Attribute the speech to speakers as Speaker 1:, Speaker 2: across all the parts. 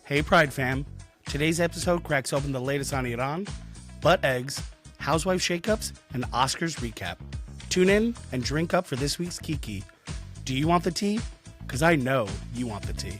Speaker 1: Hey Pride fam, today's episode cracks open the latest on Iran, butt eggs, housewife shakeups, and Oscars recap. Tune in and drink up for this week's Kiki. Do you want the tea? Because I know you want the tea.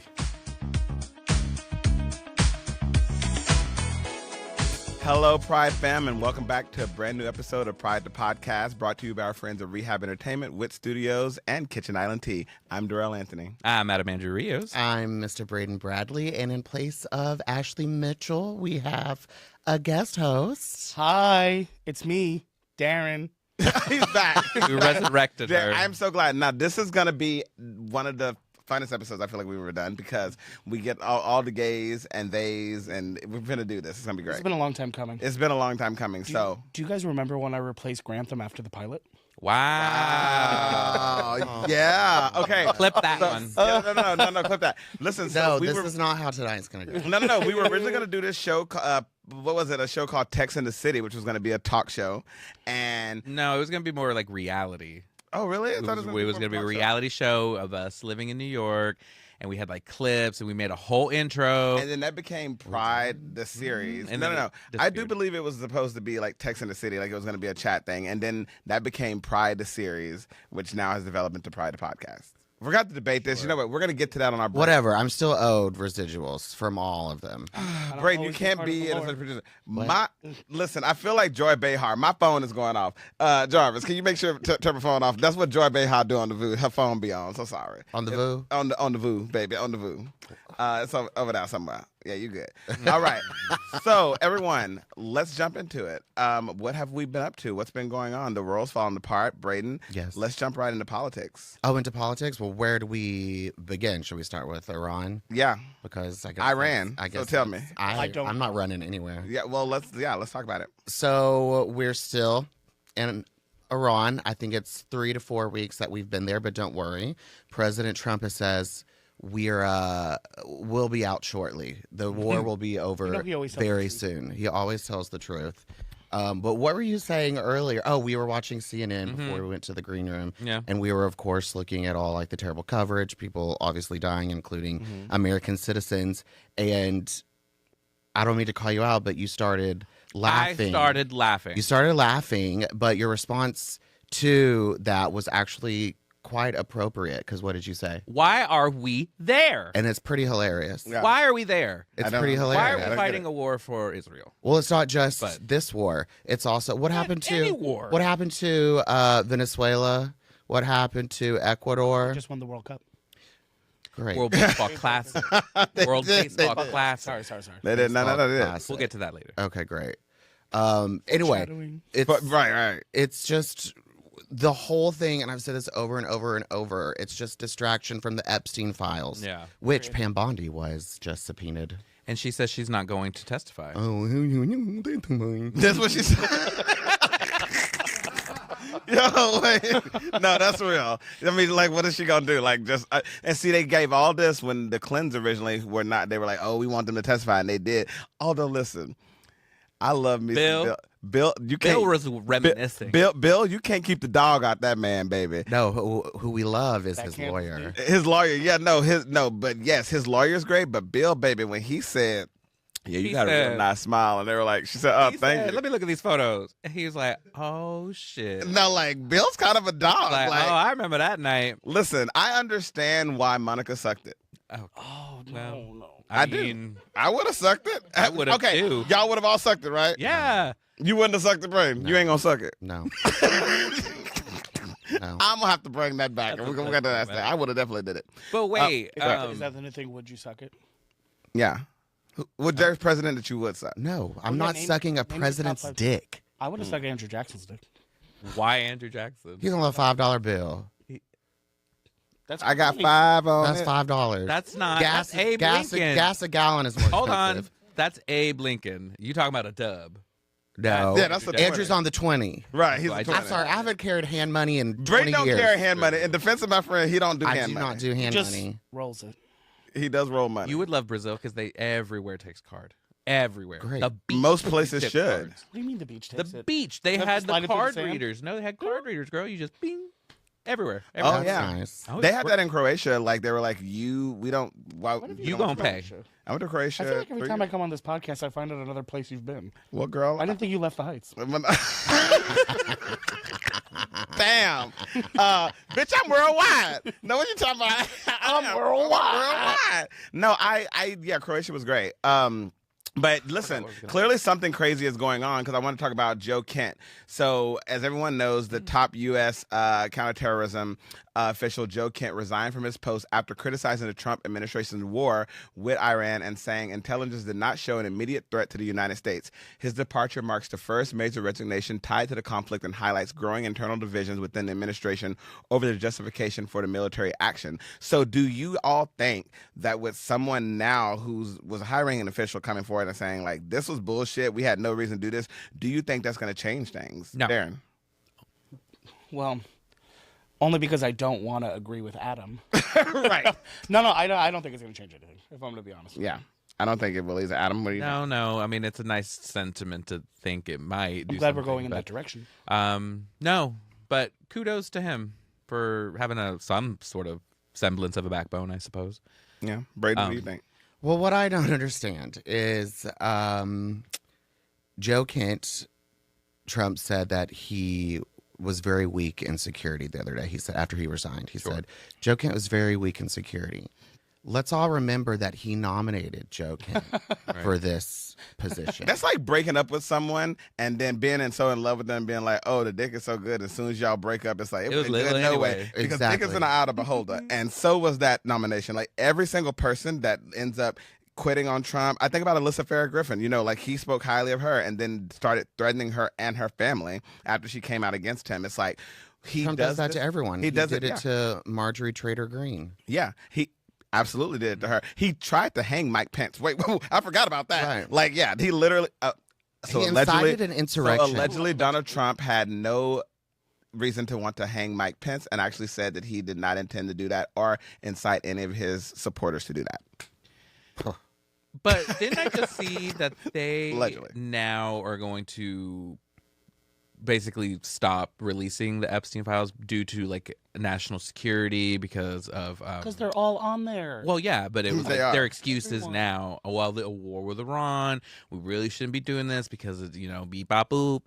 Speaker 2: Hello, Pride fam, and welcome back to a brand new episode of Pride the Podcast, brought to you by our friends at Rehab Entertainment, Wit Studios, and Kitchen Island Tea. I'm Darrell Anthony.
Speaker 3: I'm Adam Andrew Rios.
Speaker 4: I'm Mr. Braden Bradley, and in place of Ashley Mitchell, we have a guest host.
Speaker 1: Hi, it's me, Darren.
Speaker 2: He's back.
Speaker 3: We resurrected her.
Speaker 2: I'm so glad. Now, this is going to be one of the funnest episodes I feel like we were done because we get all the gays and theys, and we're going to do this. It's going to be great.
Speaker 1: It's been a long time coming.
Speaker 2: It's been a long time coming.
Speaker 1: Do you guys remember when I replaced Grantham after the pilot?
Speaker 3: Wow.
Speaker 2: Yeah. Okay.
Speaker 3: Clip that one.
Speaker 2: No, clip that. Listen, so
Speaker 4: This is not how tonight's going to go.
Speaker 2: No. We were originally going to do this show. What was it? A show called Tex in the City, which was going to be a talk show. And
Speaker 3: No, it was going to be more like reality.
Speaker 2: oh, really? I
Speaker 3: It
Speaker 2: thought
Speaker 3: was
Speaker 2: more
Speaker 3: going to be a
Speaker 2: talk show.
Speaker 3: reality show of us living in New York, and we had like clips, and we made a whole intro.
Speaker 2: And then that became Pride, the series.
Speaker 3: And
Speaker 2: No.
Speaker 3: then it
Speaker 2: I do
Speaker 3: disappeared.
Speaker 2: believe it was supposed to be like Tex in the City, like it was going to be a chat thing. And then that became Pride, the series, which now has developed into Pride, the podcast. Forgot to debate this. You know what? We're going to get to that on our break.
Speaker 4: Whatever. I'm still owed residuals from all of them.
Speaker 2: Braden, you can't be an associate producer. Listen, I feel like Joy Behar. My phone is going off. Jarvis, can you make sure to turn my phone off? That's what Joy Behar do on the VOO. Her phone be on. So sorry.
Speaker 4: On the VOO?
Speaker 2: On the VOO, baby. On the VOO. It's over there somewhere. Yeah, you good. All right. So, everyone, let's jump into it. What have we been up to? What's been going on? The world's falling apart. Braden,
Speaker 4: Yes.
Speaker 2: let's jump right into politics.
Speaker 4: Oh, into politics? Well, where do we begin? Should we start with Iran?
Speaker 2: Yeah.
Speaker 4: Because I guess
Speaker 2: Iran.
Speaker 4: I guess
Speaker 2: So tell me.
Speaker 4: I'm not running anywhere.
Speaker 2: Yeah, well, let's talk about it.
Speaker 4: So we're still in Iran. I think it's 3 to 4 weeks that we've been there, but don't worry. President Trump has says we'll be out shortly. The war will be over
Speaker 1: he always tells
Speaker 4: very
Speaker 1: the truth.
Speaker 4: soon. He always tells the truth. But what were you saying earlier? Oh, we were watching CNN before we went to the green room.
Speaker 3: Yeah.
Speaker 4: And we were, of course, looking at all like the terrible coverage, people obviously dying, including American citizens. And I don't mean to call you out, but you started laughing. You started laughing, but your response to that was actually quite appropriate, because what did you say?
Speaker 3: Why are we there?
Speaker 4: And it's pretty hilarious.
Speaker 2: Yeah.
Speaker 3: Why are we there?
Speaker 4: It's
Speaker 2: I don't
Speaker 4: pretty
Speaker 2: know.
Speaker 3: Why
Speaker 4: hilarious.
Speaker 3: are
Speaker 2: I
Speaker 3: we
Speaker 2: don't
Speaker 3: fighting
Speaker 2: get
Speaker 3: a war for Israel?
Speaker 4: Well, it's not just
Speaker 3: But-
Speaker 4: this war. It's also what happened to
Speaker 3: any war.
Speaker 4: What happened to Venezuela? What happened to Ecuador?
Speaker 1: Just won the World Cup.
Speaker 4: Great.
Speaker 3: World Baseball Classic. World Baseball Classic.
Speaker 1: Sorry.
Speaker 2: They did. No, they did.
Speaker 4: Classic.
Speaker 3: We'll get to that later.
Speaker 4: Okay, great. Anyway,
Speaker 1: Shadowing.
Speaker 4: it's
Speaker 2: But, right.
Speaker 4: it's just the whole thing, and I've said this over and over and over. It's just distraction from the Epstein files.
Speaker 3: Yeah.
Speaker 4: Which Pam Bondi was just subpoenaed.
Speaker 3: And she says she's not going to testify.
Speaker 4: Oh,
Speaker 2: That's what she said. Yo, wait. No, that's real. I mean, like, what is she gonna do? Like, just and see, they gave all this when the Clintons originally were not. They were like, oh, we want them to testify, and they did. Although, listen, I love me.
Speaker 3: Bill.
Speaker 2: Some Bill, you can't.
Speaker 3: Bill was reminiscing.
Speaker 2: Bill, you can't keep the dog out that man, baby.
Speaker 4: No, who we love is
Speaker 1: That
Speaker 4: his
Speaker 1: can't
Speaker 4: lawyer.
Speaker 2: His lawyer, but yes, his lawyer's great. But Bill, baby, when he said, "Yeah, you
Speaker 3: He
Speaker 2: got a real
Speaker 3: said-
Speaker 2: nice smile," and they were like, "She said, oh,
Speaker 3: He
Speaker 2: thank
Speaker 3: said,
Speaker 2: you."
Speaker 3: Let me look at these photos. And he was like, oh, shit.
Speaker 2: No, like Bill's kind of a dog.
Speaker 3: Like,
Speaker 2: Like,
Speaker 3: oh, I remember that night.
Speaker 2: listen, I understand why Monica sucked it.
Speaker 1: Oh,
Speaker 3: Well,
Speaker 1: no.
Speaker 3: I
Speaker 2: do.
Speaker 3: mean,
Speaker 2: I would have sucked it.
Speaker 3: I would've
Speaker 2: Okay,
Speaker 3: too.
Speaker 2: y'all would have all sucked it, right?
Speaker 3: yeah.
Speaker 2: You wouldn't have sucked the brain. You ain't gonna suck it.
Speaker 4: No. No.
Speaker 2: I'm gonna have to bring that back.
Speaker 3: That's
Speaker 2: We're gonna
Speaker 3: okay,
Speaker 2: get to that.
Speaker 3: man.
Speaker 2: I would have definitely did it.
Speaker 3: But wait.
Speaker 1: Is that the new thing? Would you suck it?
Speaker 2: Yeah. Well, there's president that you would suck.
Speaker 4: No, I'm
Speaker 1: yeah,
Speaker 4: not
Speaker 1: name-
Speaker 4: sucking a
Speaker 1: name the top
Speaker 4: president's
Speaker 1: five.
Speaker 4: dick.
Speaker 1: I would have sucked Andrew Jackson's dick.
Speaker 3: why Andrew Jackson?
Speaker 4: He's on a $5 bill.
Speaker 1: That's
Speaker 2: I got
Speaker 1: funny.
Speaker 2: 5 on
Speaker 4: That's
Speaker 2: it.
Speaker 4: $5.
Speaker 3: That's not.
Speaker 4: gas.
Speaker 3: That's Abe
Speaker 4: gas,
Speaker 3: Lincoln.
Speaker 4: gas a gallon is more
Speaker 3: Hold on.
Speaker 4: expensive.
Speaker 3: That's Abe Lincoln. You talking about a dub?
Speaker 4: No.
Speaker 2: Yeah, that's the
Speaker 4: Andrew's on the 20.
Speaker 2: Right. He's
Speaker 3: So I
Speaker 2: a
Speaker 3: just-
Speaker 4: I'm
Speaker 2: 20.
Speaker 4: sorry, I haven't carried hand money in 20
Speaker 2: Drake don't
Speaker 4: years.
Speaker 2: carry hand money. In defense of my friend, he don't do
Speaker 4: I
Speaker 2: hand
Speaker 4: do
Speaker 2: money.
Speaker 4: not do hand
Speaker 1: Just
Speaker 4: money.
Speaker 1: rolls it.
Speaker 2: He does roll money.
Speaker 3: You would love Brazil because they everywhere takes card. Everywhere.
Speaker 4: Great.
Speaker 3: The beach
Speaker 2: Most places
Speaker 3: tips
Speaker 2: should.
Speaker 3: cards.
Speaker 1: What do you mean the beach
Speaker 3: The
Speaker 1: takes it?
Speaker 3: beach. They
Speaker 1: Don't
Speaker 3: had
Speaker 1: just slide
Speaker 3: the
Speaker 1: it through the
Speaker 3: card
Speaker 1: sand?
Speaker 3: readers. No, they had card readers, girl. You just bing. Everywhere.
Speaker 2: Oh,
Speaker 4: That's
Speaker 2: yeah.
Speaker 4: nice.
Speaker 3: Oh,
Speaker 2: They had that in Croatia. Like, they were like, we don't. Why,
Speaker 3: You gonna pay.
Speaker 2: I went to Croatia.
Speaker 1: I feel like every
Speaker 2: 3
Speaker 1: time I
Speaker 2: years.
Speaker 1: come on this podcast, I find out another place you've been.
Speaker 2: Well, girl.
Speaker 1: I didn't think you left the Heights.
Speaker 2: Damn. Bitch, I'm worldwide. No, what you talking about? I'm worldwide. No, yeah, Croatia was great. But listen, clearly something crazy is going on because I want to talk about Joe Kent. So, as everyone knows, the top U.S. Counterterrorism official Joe Kent resigned from his post after criticizing the Trump administration's war with Iran and saying intelligence did not show an immediate threat to the United States. His departure marks the first major resignation tied to the conflict and highlights growing internal divisions within the administration over the justification for the military action. So, do you all think that with someone now was a high-ranking official coming forward and saying, like, this was bullshit, we had no reason to do this, do you think that's going to change things?
Speaker 3: No.
Speaker 2: Darren?
Speaker 1: Well, only because I don't want to agree with Adam.
Speaker 2: Right.
Speaker 1: No, I don't think it's going to change anything, if I'm going to be honest.
Speaker 2: Yeah. I don't think it will either. Adam, what do you think?
Speaker 3: No. I mean, it's a nice sentiment to think it might.
Speaker 1: I'm glad we're going in that direction.
Speaker 3: No, but kudos to him for having some sort of semblance of a backbone, I suppose.
Speaker 2: Yeah. Brady, what do you think?
Speaker 4: Well, what I don't understand is Joe Kent, Trump said that he was very weak in security the other day. He said, after he resigned, he said, Joe Kent was very weak in security. Let's all remember that he nominated Joe Kent for this position.
Speaker 2: That's like breaking up with someone and then being so in love with them, being like, "Oh, the dick is so good." As soon as y'all break up, it's like it
Speaker 3: was
Speaker 2: was good,
Speaker 3: little
Speaker 2: no
Speaker 3: anyway.
Speaker 2: way, because
Speaker 4: Exactly.
Speaker 2: dick is in the eye of the beholder. And so was that nomination. Like every single person that ends up quitting on Trump. I think about Alyssa Farah Griffin. You know, like he spoke highly of her and then started threatening her and her family after she came out against him. It's like he
Speaker 4: Trump does that to everyone. He
Speaker 2: does
Speaker 4: did it
Speaker 2: yeah.
Speaker 4: to Marjorie Trader Green.
Speaker 2: Yeah, he absolutely did it to her. He tried to hang Mike Pence. Wait, whoa, I forgot about that.
Speaker 4: Right.
Speaker 2: Like, yeah, he literally.
Speaker 4: He incited an insurrection.
Speaker 2: So allegedly, Donald Trump had no reason to want to hang Mike Pence, and actually said that he did not intend to do that or incite any of his supporters to do that.
Speaker 3: But didn't I just see that they
Speaker 2: Allegedly.
Speaker 3: now are going to basically stop releasing the Epstein files due to like national security because of
Speaker 1: Because they're all on there.
Speaker 3: well, yeah, but it was
Speaker 2: They
Speaker 3: like
Speaker 2: are.
Speaker 3: their excuses
Speaker 1: Everyone.
Speaker 3: now. Oh, well, the war with Iran, we really shouldn't be doing this because of, beep bop boop,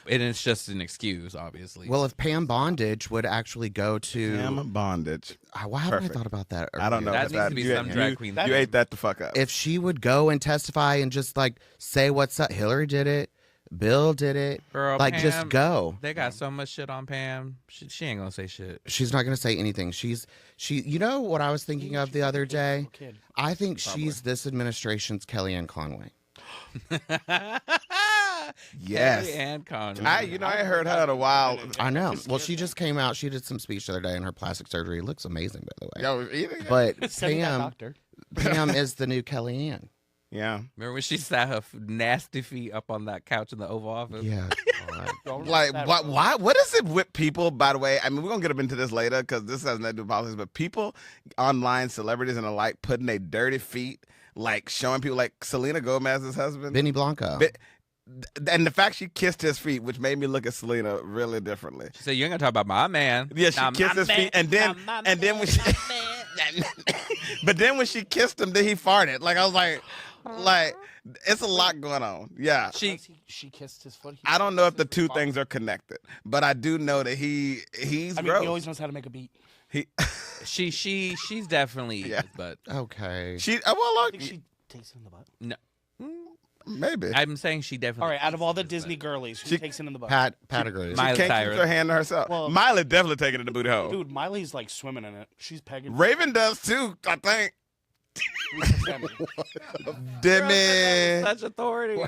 Speaker 3: and it's just an excuse, obviously.
Speaker 4: Well, if Pam Bondage would actually go to...
Speaker 2: Pam Bondage.
Speaker 4: Why haven't I
Speaker 2: Perfect.
Speaker 4: thought about that earlier?
Speaker 2: I don't know.
Speaker 3: That
Speaker 2: if
Speaker 3: needs to be
Speaker 2: you,
Speaker 3: some drag queen.
Speaker 2: You ate that the fuck up.
Speaker 4: If she would go and testify and just, like, say what's up. Hillary did it. Bill did it.
Speaker 3: Girl,
Speaker 4: like,
Speaker 3: Pam,
Speaker 4: just go.
Speaker 3: They got so much shit on Pam. She ain't gonna say shit.
Speaker 4: She's not going to say anything. You know what I was thinking of the other day?
Speaker 1: Kid.
Speaker 4: I think she's this administration's Kellyanne Conway.
Speaker 2: Yes.
Speaker 3: And Conway.
Speaker 2: I heard her in a while.
Speaker 4: I know. Well, she just came out. She did some speech the other day, and her plastic surgery looks amazing, by the way.
Speaker 2: Yo, eating it?
Speaker 4: But
Speaker 1: Send me that
Speaker 4: Pam,
Speaker 1: doctor.
Speaker 4: Pam is the new Kellyanne.
Speaker 2: Yeah.
Speaker 3: Remember when she sat her nasty feet up on that couch in the Oval Office?
Speaker 4: Yeah. God.
Speaker 1: Don't
Speaker 2: Like,
Speaker 1: that-
Speaker 2: what is it with people, by the way? I mean, we're going to get up into this later because this has nothing to do with politics, but people online, celebrities and the like, putting their dirty feet, like showing people, like Selena Gomez's husband.
Speaker 4: Benny Blanco.
Speaker 2: And the fact she kissed his feet, which made me look at Selena really differently.
Speaker 3: She said, "You ain't gonna talk about my man."
Speaker 2: Yeah, she
Speaker 3: Now,
Speaker 2: kissed
Speaker 3: my
Speaker 2: his
Speaker 3: man,
Speaker 2: feet, and then
Speaker 3: now, my
Speaker 2: and then
Speaker 3: man,
Speaker 2: when she,
Speaker 3: my man.
Speaker 2: but then when she kissed him, then he farted. Like I was like, it's a lot going on. Yeah,
Speaker 1: She kissed his foot.
Speaker 2: I don't know if the two things are connected, but I do know that he's
Speaker 1: I mean,
Speaker 2: gross.
Speaker 1: he always knows how to make a beat.
Speaker 2: He,
Speaker 3: She's definitely
Speaker 2: Yeah.
Speaker 3: but
Speaker 4: Okay.
Speaker 2: well,
Speaker 1: I
Speaker 2: look,
Speaker 1: think she takes it in the butt.
Speaker 3: no.
Speaker 2: maybe
Speaker 3: I'm saying she definitely.
Speaker 1: All right, out of all the Disney girlies, who
Speaker 2: She-
Speaker 1: takes it in the butt?
Speaker 4: Pat agrees.
Speaker 3: My-
Speaker 2: she can't
Speaker 3: Cyrus.
Speaker 2: keep her hand to herself.
Speaker 1: Well-
Speaker 2: Miley definitely taking it to booty hole.
Speaker 1: Dude, Miley's like swimming in it. She's pegging.
Speaker 2: Raven does too, I think.
Speaker 1: Sammy.
Speaker 2: Demi,
Speaker 3: such authority.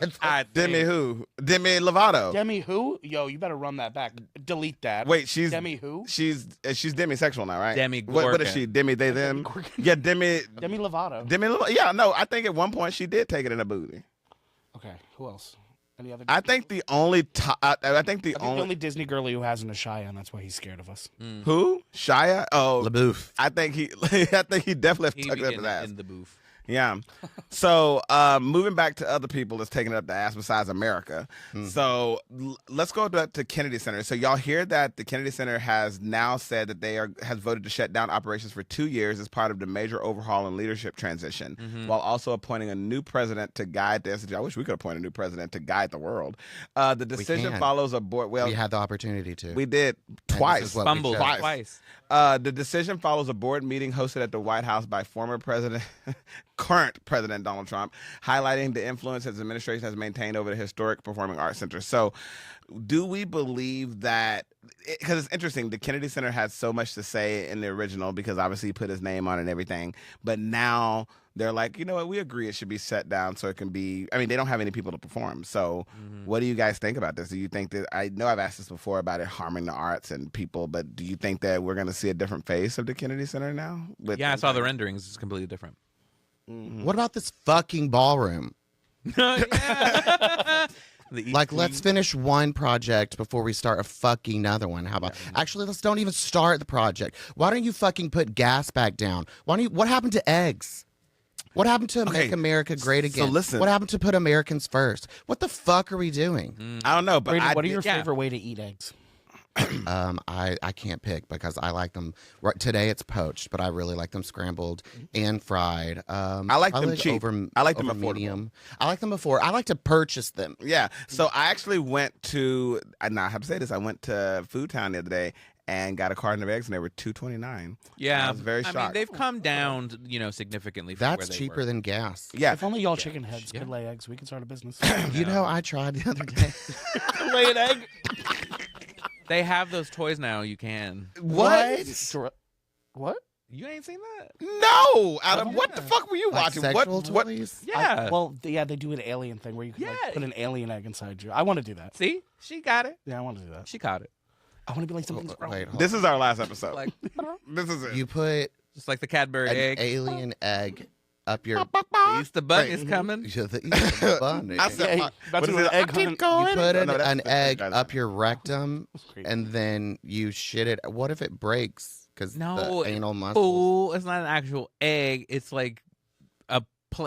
Speaker 2: Demi who? Demi Lovato.
Speaker 1: Demi who? Yo, you better run that back. Delete that.
Speaker 2: Wait, she's
Speaker 1: Demi who?
Speaker 2: She's demisexual now, right?
Speaker 3: Demi
Speaker 2: What is
Speaker 3: Gorka.
Speaker 2: she? Demi they them?
Speaker 1: Gorka.
Speaker 2: Yeah, Demi
Speaker 1: Demi Lovato.
Speaker 2: Yeah, no, I think at one point she did take it in a booty.
Speaker 1: Okay, who else? Any other?
Speaker 2: I think the only I think the
Speaker 1: I think the
Speaker 2: only
Speaker 1: only Disney girlie who hasn't a Shia, and that's why he's scared of us.
Speaker 2: who? Shia? Oh,
Speaker 4: LaBeouf.
Speaker 2: I think he I think he definitely
Speaker 3: He
Speaker 2: tucked
Speaker 3: be
Speaker 2: up
Speaker 3: in,
Speaker 2: his ass.
Speaker 3: in the booth.
Speaker 2: Yeah. So moving back to other people that's taking it up the ass besides America. So let's go back to Kennedy Center. So y'all hear that the Kennedy Center has now said that has voted to shut down operations for 2 years as part of the major overhaul and leadership transition, while also appointing a new president to guide the institute. I wish we could appoint a new president to guide the world. The decision follows a board. Well,
Speaker 4: we had the opportunity to.
Speaker 2: We did twice.
Speaker 3: Fumbled twice.
Speaker 2: The decision follows a board meeting hosted at the White House by current President Donald Trump, highlighting the influence his administration has maintained over the historic Performing Arts Center. So, do we believe that? Because it's interesting, the Kennedy Center had so much to say in the original because obviously he put his name on it and everything. But now they're like, you know what? We agree it should be set down so it can be. I mean, they don't have any people to perform. So, what do you guys think about this? Do you think that? I know I've asked this before about it harming the arts and people, but do you think that we're going to see a different face of the Kennedy Center now?
Speaker 3: Yeah, I saw the renderings. It's completely different.
Speaker 4: What about this fucking ballroom? Like, let's finish one project before we start a fucking other one. How about actually? Let's don't even start the project. Why don't you fucking put gas back down? What happened to eggs? What happened to Make America Great Again?
Speaker 2: So listen,
Speaker 4: what happened to put Americans first? What the fuck are we doing?
Speaker 2: I don't know, but
Speaker 1: Brady, what are your favorite way to eat eggs?
Speaker 4: I can't pick because I like them. Today it's poached, but I really like them scrambled and fried.
Speaker 2: I like them cheap. I like them affordable.
Speaker 4: Medium. I like them before. I like to purchase them.
Speaker 2: Yeah. So I actually went to. I have to say this. I went to Food Town the other day and got a carton of eggs, and they were $2.29.
Speaker 3: Yeah,
Speaker 2: I was very shocked.
Speaker 3: I mean, they've come down, significantly. From
Speaker 4: That's
Speaker 3: where they
Speaker 4: cheaper
Speaker 3: were.
Speaker 4: than gas.
Speaker 2: Yeah.
Speaker 1: If only y'all chicken heads could lay eggs, we could start a business.
Speaker 4: You know, I tried the other day.
Speaker 1: Lay an egg.
Speaker 3: They have those toys now. You can.
Speaker 2: What?
Speaker 1: What?
Speaker 3: You ain't seen that?
Speaker 2: No, Adam. What the fuck were you
Speaker 4: Like
Speaker 2: watching?
Speaker 4: sexual
Speaker 2: What?
Speaker 4: toys?
Speaker 3: Yeah.
Speaker 1: They do an alien thing where you can
Speaker 3: Yeah.
Speaker 1: put an alien egg inside you. I want to do that.
Speaker 3: See, she got it.
Speaker 1: Yeah, I want to do that.
Speaker 3: She caught it.
Speaker 1: I want to be like something's growing.
Speaker 4: Wait, hold
Speaker 2: This is our last episode.
Speaker 3: Like
Speaker 2: This is it.
Speaker 4: You put
Speaker 3: just like the Cadbury
Speaker 4: an
Speaker 3: egg.
Speaker 4: alien egg up your.
Speaker 3: The Easter bunny is coming.
Speaker 4: The bunny.
Speaker 2: I said,
Speaker 1: Yeah,
Speaker 2: what is
Speaker 1: an
Speaker 2: it?
Speaker 1: egg
Speaker 2: I keep
Speaker 1: hunt.
Speaker 2: going.
Speaker 4: You put
Speaker 2: No, that's
Speaker 4: an
Speaker 2: the
Speaker 4: egg
Speaker 2: guy's
Speaker 4: up
Speaker 2: name.
Speaker 4: your rectum,
Speaker 1: Great.
Speaker 4: and then you shit it. What if it breaks? Because
Speaker 3: No,
Speaker 4: the anal muscles.
Speaker 3: Fool, it's not an actual egg. It's like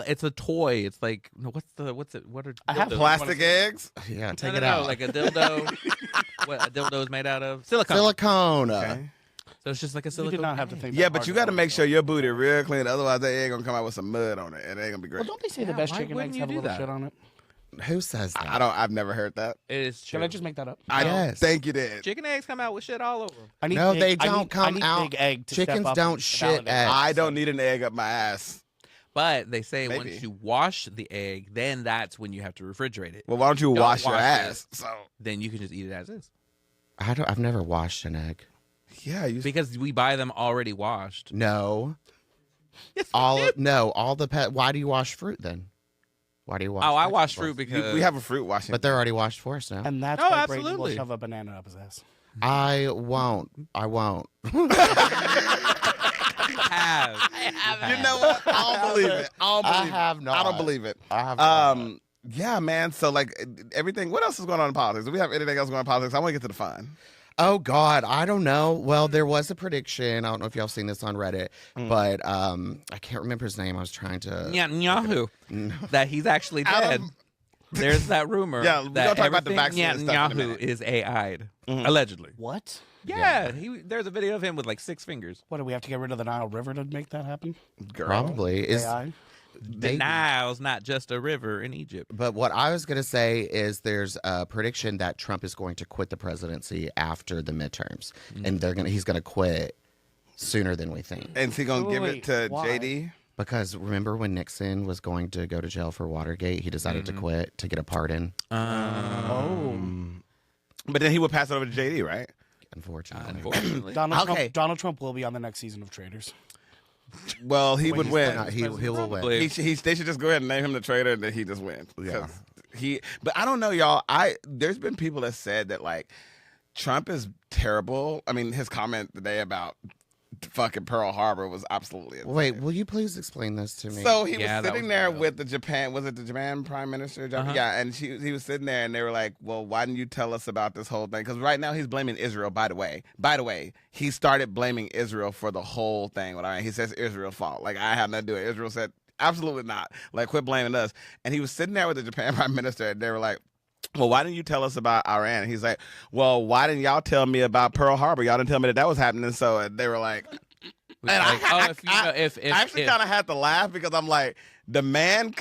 Speaker 3: it's a toy. It's like what's it? What are
Speaker 1: I have
Speaker 3: dildos?
Speaker 2: Plastic eggs.
Speaker 4: Yeah, take
Speaker 3: No,
Speaker 4: it
Speaker 3: no,
Speaker 4: out.
Speaker 3: like a dildo. What a dildo is made out of? Silicone.
Speaker 4: Silicone.
Speaker 2: Okay.
Speaker 3: So it's just like a
Speaker 1: You
Speaker 3: silicone.
Speaker 1: did not have to think.
Speaker 2: Yeah,
Speaker 1: that
Speaker 2: but
Speaker 1: hard
Speaker 2: you
Speaker 1: to
Speaker 2: got to
Speaker 1: know.
Speaker 2: make sure your booty real clean. Otherwise, that egg gonna come out with some mud on it, and it ain't gonna be great.
Speaker 1: Well, don't they say the
Speaker 3: Yeah,
Speaker 1: best
Speaker 3: why
Speaker 1: chicken
Speaker 3: wouldn't
Speaker 1: eggs
Speaker 3: you
Speaker 1: have a
Speaker 3: do
Speaker 1: little
Speaker 3: that?
Speaker 1: shit on it?
Speaker 4: Who says that?
Speaker 2: I've never heard that.
Speaker 3: It is true.
Speaker 1: Should I just make that up?
Speaker 2: I
Speaker 4: Yes.
Speaker 2: think you did.
Speaker 3: Chicken eggs come out with shit all over them.
Speaker 1: I need
Speaker 4: No,
Speaker 1: big,
Speaker 4: they
Speaker 1: I
Speaker 4: don't
Speaker 1: need,
Speaker 4: come
Speaker 1: I need
Speaker 4: out.
Speaker 1: Big egg to step
Speaker 4: Chickens
Speaker 1: up
Speaker 4: don't
Speaker 1: and
Speaker 4: shit
Speaker 1: validate
Speaker 4: eggs.
Speaker 2: I don't need an egg up my ass.
Speaker 3: But they say
Speaker 2: Maybe.
Speaker 3: once you wash the egg, then that's when you have to refrigerate it.
Speaker 2: Well, why don't you
Speaker 3: Don't
Speaker 2: wash your
Speaker 3: wash
Speaker 2: ass? So
Speaker 3: Then you can just eat it as is.
Speaker 4: I've never washed an egg.
Speaker 2: yeah, you.
Speaker 3: Because we buy them already washed.
Speaker 4: No.
Speaker 3: Yes,
Speaker 4: all the pet. Why do you wash fruit then? Why do you wash?
Speaker 3: Oh, I
Speaker 4: vegetables?
Speaker 3: wash fruit because
Speaker 2: we have a fruit washing.
Speaker 4: But they're already washed for us now.
Speaker 1: And that's
Speaker 3: Oh,
Speaker 1: why Brady will
Speaker 3: absolutely.
Speaker 1: shove a banana up his ass.
Speaker 4: I won't. I won't.
Speaker 3: have.
Speaker 2: you know what? I don't believe it. I don't believe
Speaker 4: I have
Speaker 2: it.
Speaker 4: not.
Speaker 2: I don't believe it.
Speaker 4: I have. not.
Speaker 2: Yeah, man. So like everything. What else is going on in politics? Do we have anything else going on in politics? I want to get to the fun.
Speaker 4: Oh God, I don't know. Well, there was a prediction. I don't know if y'all seen this on Reddit, but I can't remember his name. I was trying to.
Speaker 3: Netanyahu. That he's actually dead.
Speaker 2: Adam-
Speaker 3: There's that rumor.
Speaker 2: Yeah, we
Speaker 3: that
Speaker 2: don't talk about the
Speaker 3: everything
Speaker 2: vaccine stuff in a
Speaker 3: Netanyahu
Speaker 2: minute.
Speaker 3: is AI'd. Allegedly.
Speaker 1: What?
Speaker 3: Yeah, there's a video of him with like 6 fingers.
Speaker 1: What, do we have to get rid of the Nile River to make that happen?
Speaker 2: Girl.
Speaker 4: Probably is.
Speaker 1: AI?
Speaker 3: The
Speaker 4: maybe.
Speaker 3: Nile's not just a river in Egypt.
Speaker 4: But what I was going to say is there's a prediction that Trump is going to quit the presidency after the midterms, and he's going to quit sooner than we think.
Speaker 2: And is he gonna give it
Speaker 1: Wait,
Speaker 2: to
Speaker 1: why?
Speaker 2: JD?
Speaker 4: Because remember when Nixon was going to go to jail for Watergate, he decided to quit to get a pardon.
Speaker 1: Oh.
Speaker 2: But then he would pass it over to JD, right?
Speaker 4: Unfortunately.
Speaker 3: Unfortunately.
Speaker 1: Donald Trump will be on the next season of Traitors.
Speaker 2: Well, he would win.
Speaker 4: He will win.
Speaker 3: Probably.
Speaker 2: They should just go ahead and name him the traitor, and then he just wins.
Speaker 4: Yeah.
Speaker 2: But I don't know, y'all. There's been people that said that like Trump is terrible. I mean, his comment today about fucking Pearl Harbor was absolutely insane.
Speaker 4: Wait, will you please explain this to me?
Speaker 2: So he
Speaker 3: Yeah,
Speaker 2: was
Speaker 3: that
Speaker 2: sitting
Speaker 3: was
Speaker 2: there
Speaker 3: wild.
Speaker 2: with the Japan. Was it the Japan Prime Minister? Yeah, and he was sitting there, and they were like, "Well, why didn't you tell us about this whole thing?" Because right now he's blaming Israel. By the way, he started blaming Israel for the whole thing. He says Israel's fault. Like I had nothing to do with it. Israel said absolutely not. Like, quit blaming us. And he was sitting there with the Japan prime minister, and they were like, well, why didn't you tell us about Iran? And he's like, well, why didn't y'all tell me about Pearl Harbor? Y'all didn't tell me that was happening. So they were like, and I actually kind of had to laugh because I'm like, the man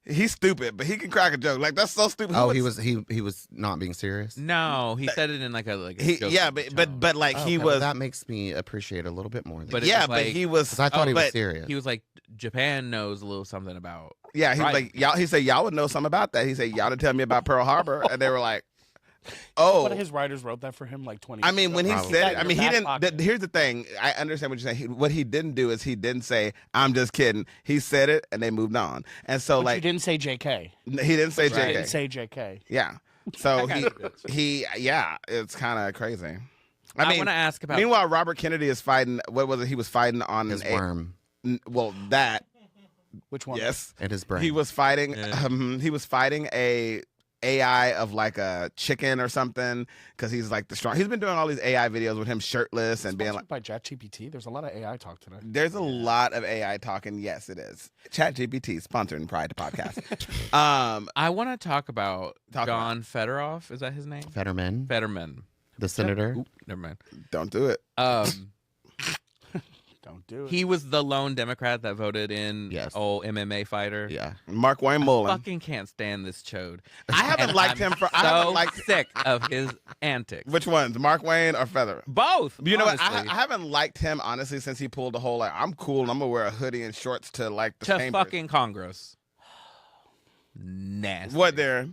Speaker 2: he's stupid, but he can crack a joke. Like, that's so stupid.
Speaker 4: Oh, he was not being serious?
Speaker 3: No, he said it in like a joke.
Speaker 2: Yeah, but like he was.
Speaker 4: Well, that makes me appreciate it a little bit more.
Speaker 3: But
Speaker 2: but he was.
Speaker 4: 'Cause I thought he was serious.
Speaker 3: He was like, Japan knows a little something about.
Speaker 2: Yeah, he was like, y'all. He said, y'all would know something about that. He said, y'all didn't tell me about Pearl Harbor, and they were like, oh.
Speaker 1: One of his writers wrote that for him like 20
Speaker 2: I mean, when he said it, I mean, he didn't.
Speaker 1: pocket.
Speaker 2: Here's the thing. I understand what you're saying. What he didn't do is he didn't say, I'm just kidding. He said it, and they moved on. And so,
Speaker 1: But
Speaker 2: like,
Speaker 1: you didn't say JK.
Speaker 2: he didn't say
Speaker 1: You
Speaker 2: JK.
Speaker 1: didn't say JK.
Speaker 2: Yeah. So yeah, it's kind of crazy. I mean,
Speaker 3: want to ask about.
Speaker 2: meanwhile, Robert Kennedy is fighting. What was it? He was fighting on
Speaker 4: His worm
Speaker 2: Well, that.
Speaker 1: Which one?
Speaker 2: Yes.
Speaker 4: and his brain.
Speaker 2: He was fighting. He was fighting a AI of like a chicken or something because he's like the strong. He's been doing all these AI videos with him shirtless and being like.
Speaker 1: By ChatGPT. There's a lot of AI talk today.
Speaker 2: There's a lot of AI talking. Yes, it is. ChatGPT sponsoring Pride to Podcast.
Speaker 3: I want to talk about John Fedorov. Is that his name?
Speaker 4: Fetterman, the senator.
Speaker 3: Oop, never mind.
Speaker 2: Don't do it.
Speaker 1: Don't do it.
Speaker 3: He was the lone Democrat that voted in old MMA fighter.
Speaker 4: Yeah.
Speaker 2: Mark Wayne Mullen.
Speaker 3: Fucking can't stand this chode.
Speaker 2: I haven't liked him for.
Speaker 3: So
Speaker 2: I haven't liked.
Speaker 3: sick of his antics.
Speaker 2: Which ones, Mark Wayne or Feather?
Speaker 3: Both.
Speaker 2: You know what?
Speaker 3: honestly.
Speaker 2: I haven't liked him honestly since he pulled the whole like I'm cool and I'm gonna wear a hoodie and shorts to like the
Speaker 3: to
Speaker 2: chambers.
Speaker 3: fucking Congress. Nasty.
Speaker 2: What there?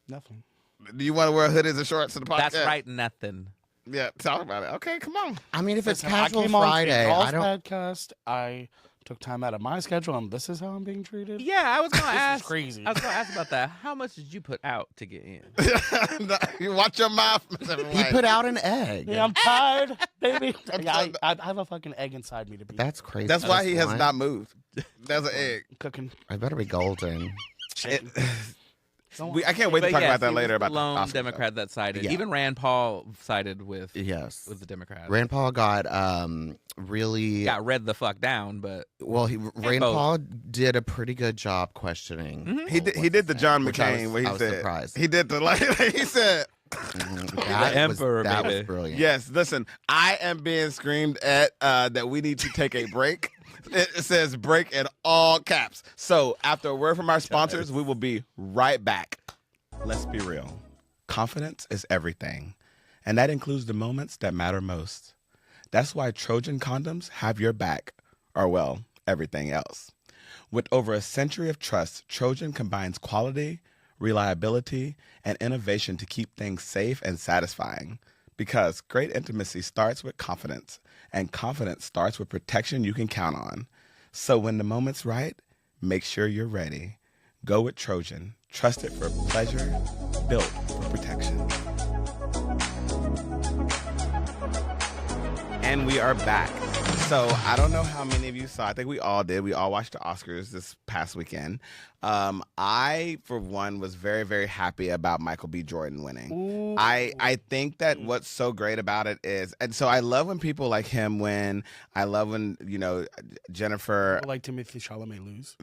Speaker 1: Nothing.
Speaker 2: Do you want to wear hoodies and shorts to the podcast?
Speaker 3: That's right, nothing.
Speaker 2: Yeah, talk about it. Okay, come on.
Speaker 4: I mean, if it's
Speaker 1: Listen, I
Speaker 4: casual
Speaker 1: came on
Speaker 4: Friday,
Speaker 1: Y'all's
Speaker 4: I don't.
Speaker 1: podcast. I took time out of my schedule, and this is how I'm being treated.
Speaker 3: Yeah, I was gonna
Speaker 1: This
Speaker 3: ask.
Speaker 1: is crazy.
Speaker 3: I was gonna ask about that. How much did you put out to get in?
Speaker 2: You watch your mouth, Mr.
Speaker 4: He
Speaker 2: White.
Speaker 4: put out an egg.
Speaker 1: Yeah, I'm tired, baby.
Speaker 2: I'm
Speaker 1: Yeah,
Speaker 2: sorry.
Speaker 1: I have a fucking egg inside me to be
Speaker 4: That's crazy.
Speaker 2: That's why he has
Speaker 4: Why?
Speaker 2: not moved. That's an egg.
Speaker 1: cooking.
Speaker 4: I better be golden.
Speaker 2: I can't wait to
Speaker 3: But
Speaker 2: talk
Speaker 3: yes,
Speaker 2: about that
Speaker 3: he was
Speaker 2: later
Speaker 3: the
Speaker 2: about
Speaker 3: lone
Speaker 2: the Oscar
Speaker 3: Democrat that sided.
Speaker 4: Yeah.
Speaker 3: Even Rand Paul sided with
Speaker 4: Yes.
Speaker 3: the Democrats.
Speaker 4: Rand Paul got really
Speaker 3: got read the fuck down, but
Speaker 4: well. Rand
Speaker 3: both.
Speaker 4: Paul did a pretty good job questioning.
Speaker 2: He did the John
Speaker 4: Which I
Speaker 2: McCain
Speaker 4: was-
Speaker 2: where he
Speaker 4: I was
Speaker 2: said
Speaker 4: surprised.
Speaker 2: he did the like he said.
Speaker 4: That
Speaker 3: emperor,
Speaker 4: that was
Speaker 3: baby.
Speaker 4: brilliant.
Speaker 2: Yes, listen, I am being screamed at that we need to take a break. It says break in all caps. So after a word from our sponsors, we will be right back. Let's be real. Confidence is everything, and that includes the moments that matter most. That's why Trojan condoms have your back, or well, everything else. With over a century of trust, Trojan combines quality, reliability, and innovation to keep things safe and satisfying. Because great intimacy starts with confidence, and confidence starts with protection you can count on. So when the moment's right, make sure you're ready. Go with Trojan. Trusted for pleasure, built for protection. And we are back. So I don't know how many of you saw. I think we all did. We all watched the Oscars this past weekend. I, for one, was very, very happy about Michael B. Jordan winning.
Speaker 1: Ooh.
Speaker 2: I think that what's so great about it is, and so I love when people like him win. I love when, Jennifer.
Speaker 1: I like Timothy Chalamet lose.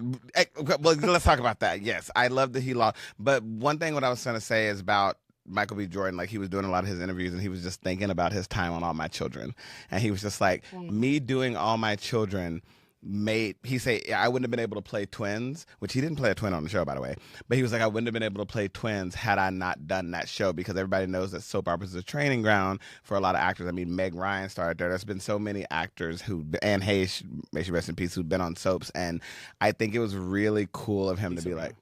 Speaker 2: Well, let's talk about that. Yes, I love that he lost. But one thing what I was trying to say is about Michael B. Jordan, like he was doing a lot of his interviews and he was just thinking about his time on All My Children. And he was just like, me doing All My Children he say I wouldn't have been able to play twins, which he didn't play a twin on the show, by the way. But he was like, I wouldn't have been able to play twins had I not done that show, because everybody knows that soap operas is a training ground for a lot of actors. I mean, Meg Ryan started there. There's been so many actors Anne Hayes, may she rest in peace, who've been on soaps. And I think it was really cool of him to be like,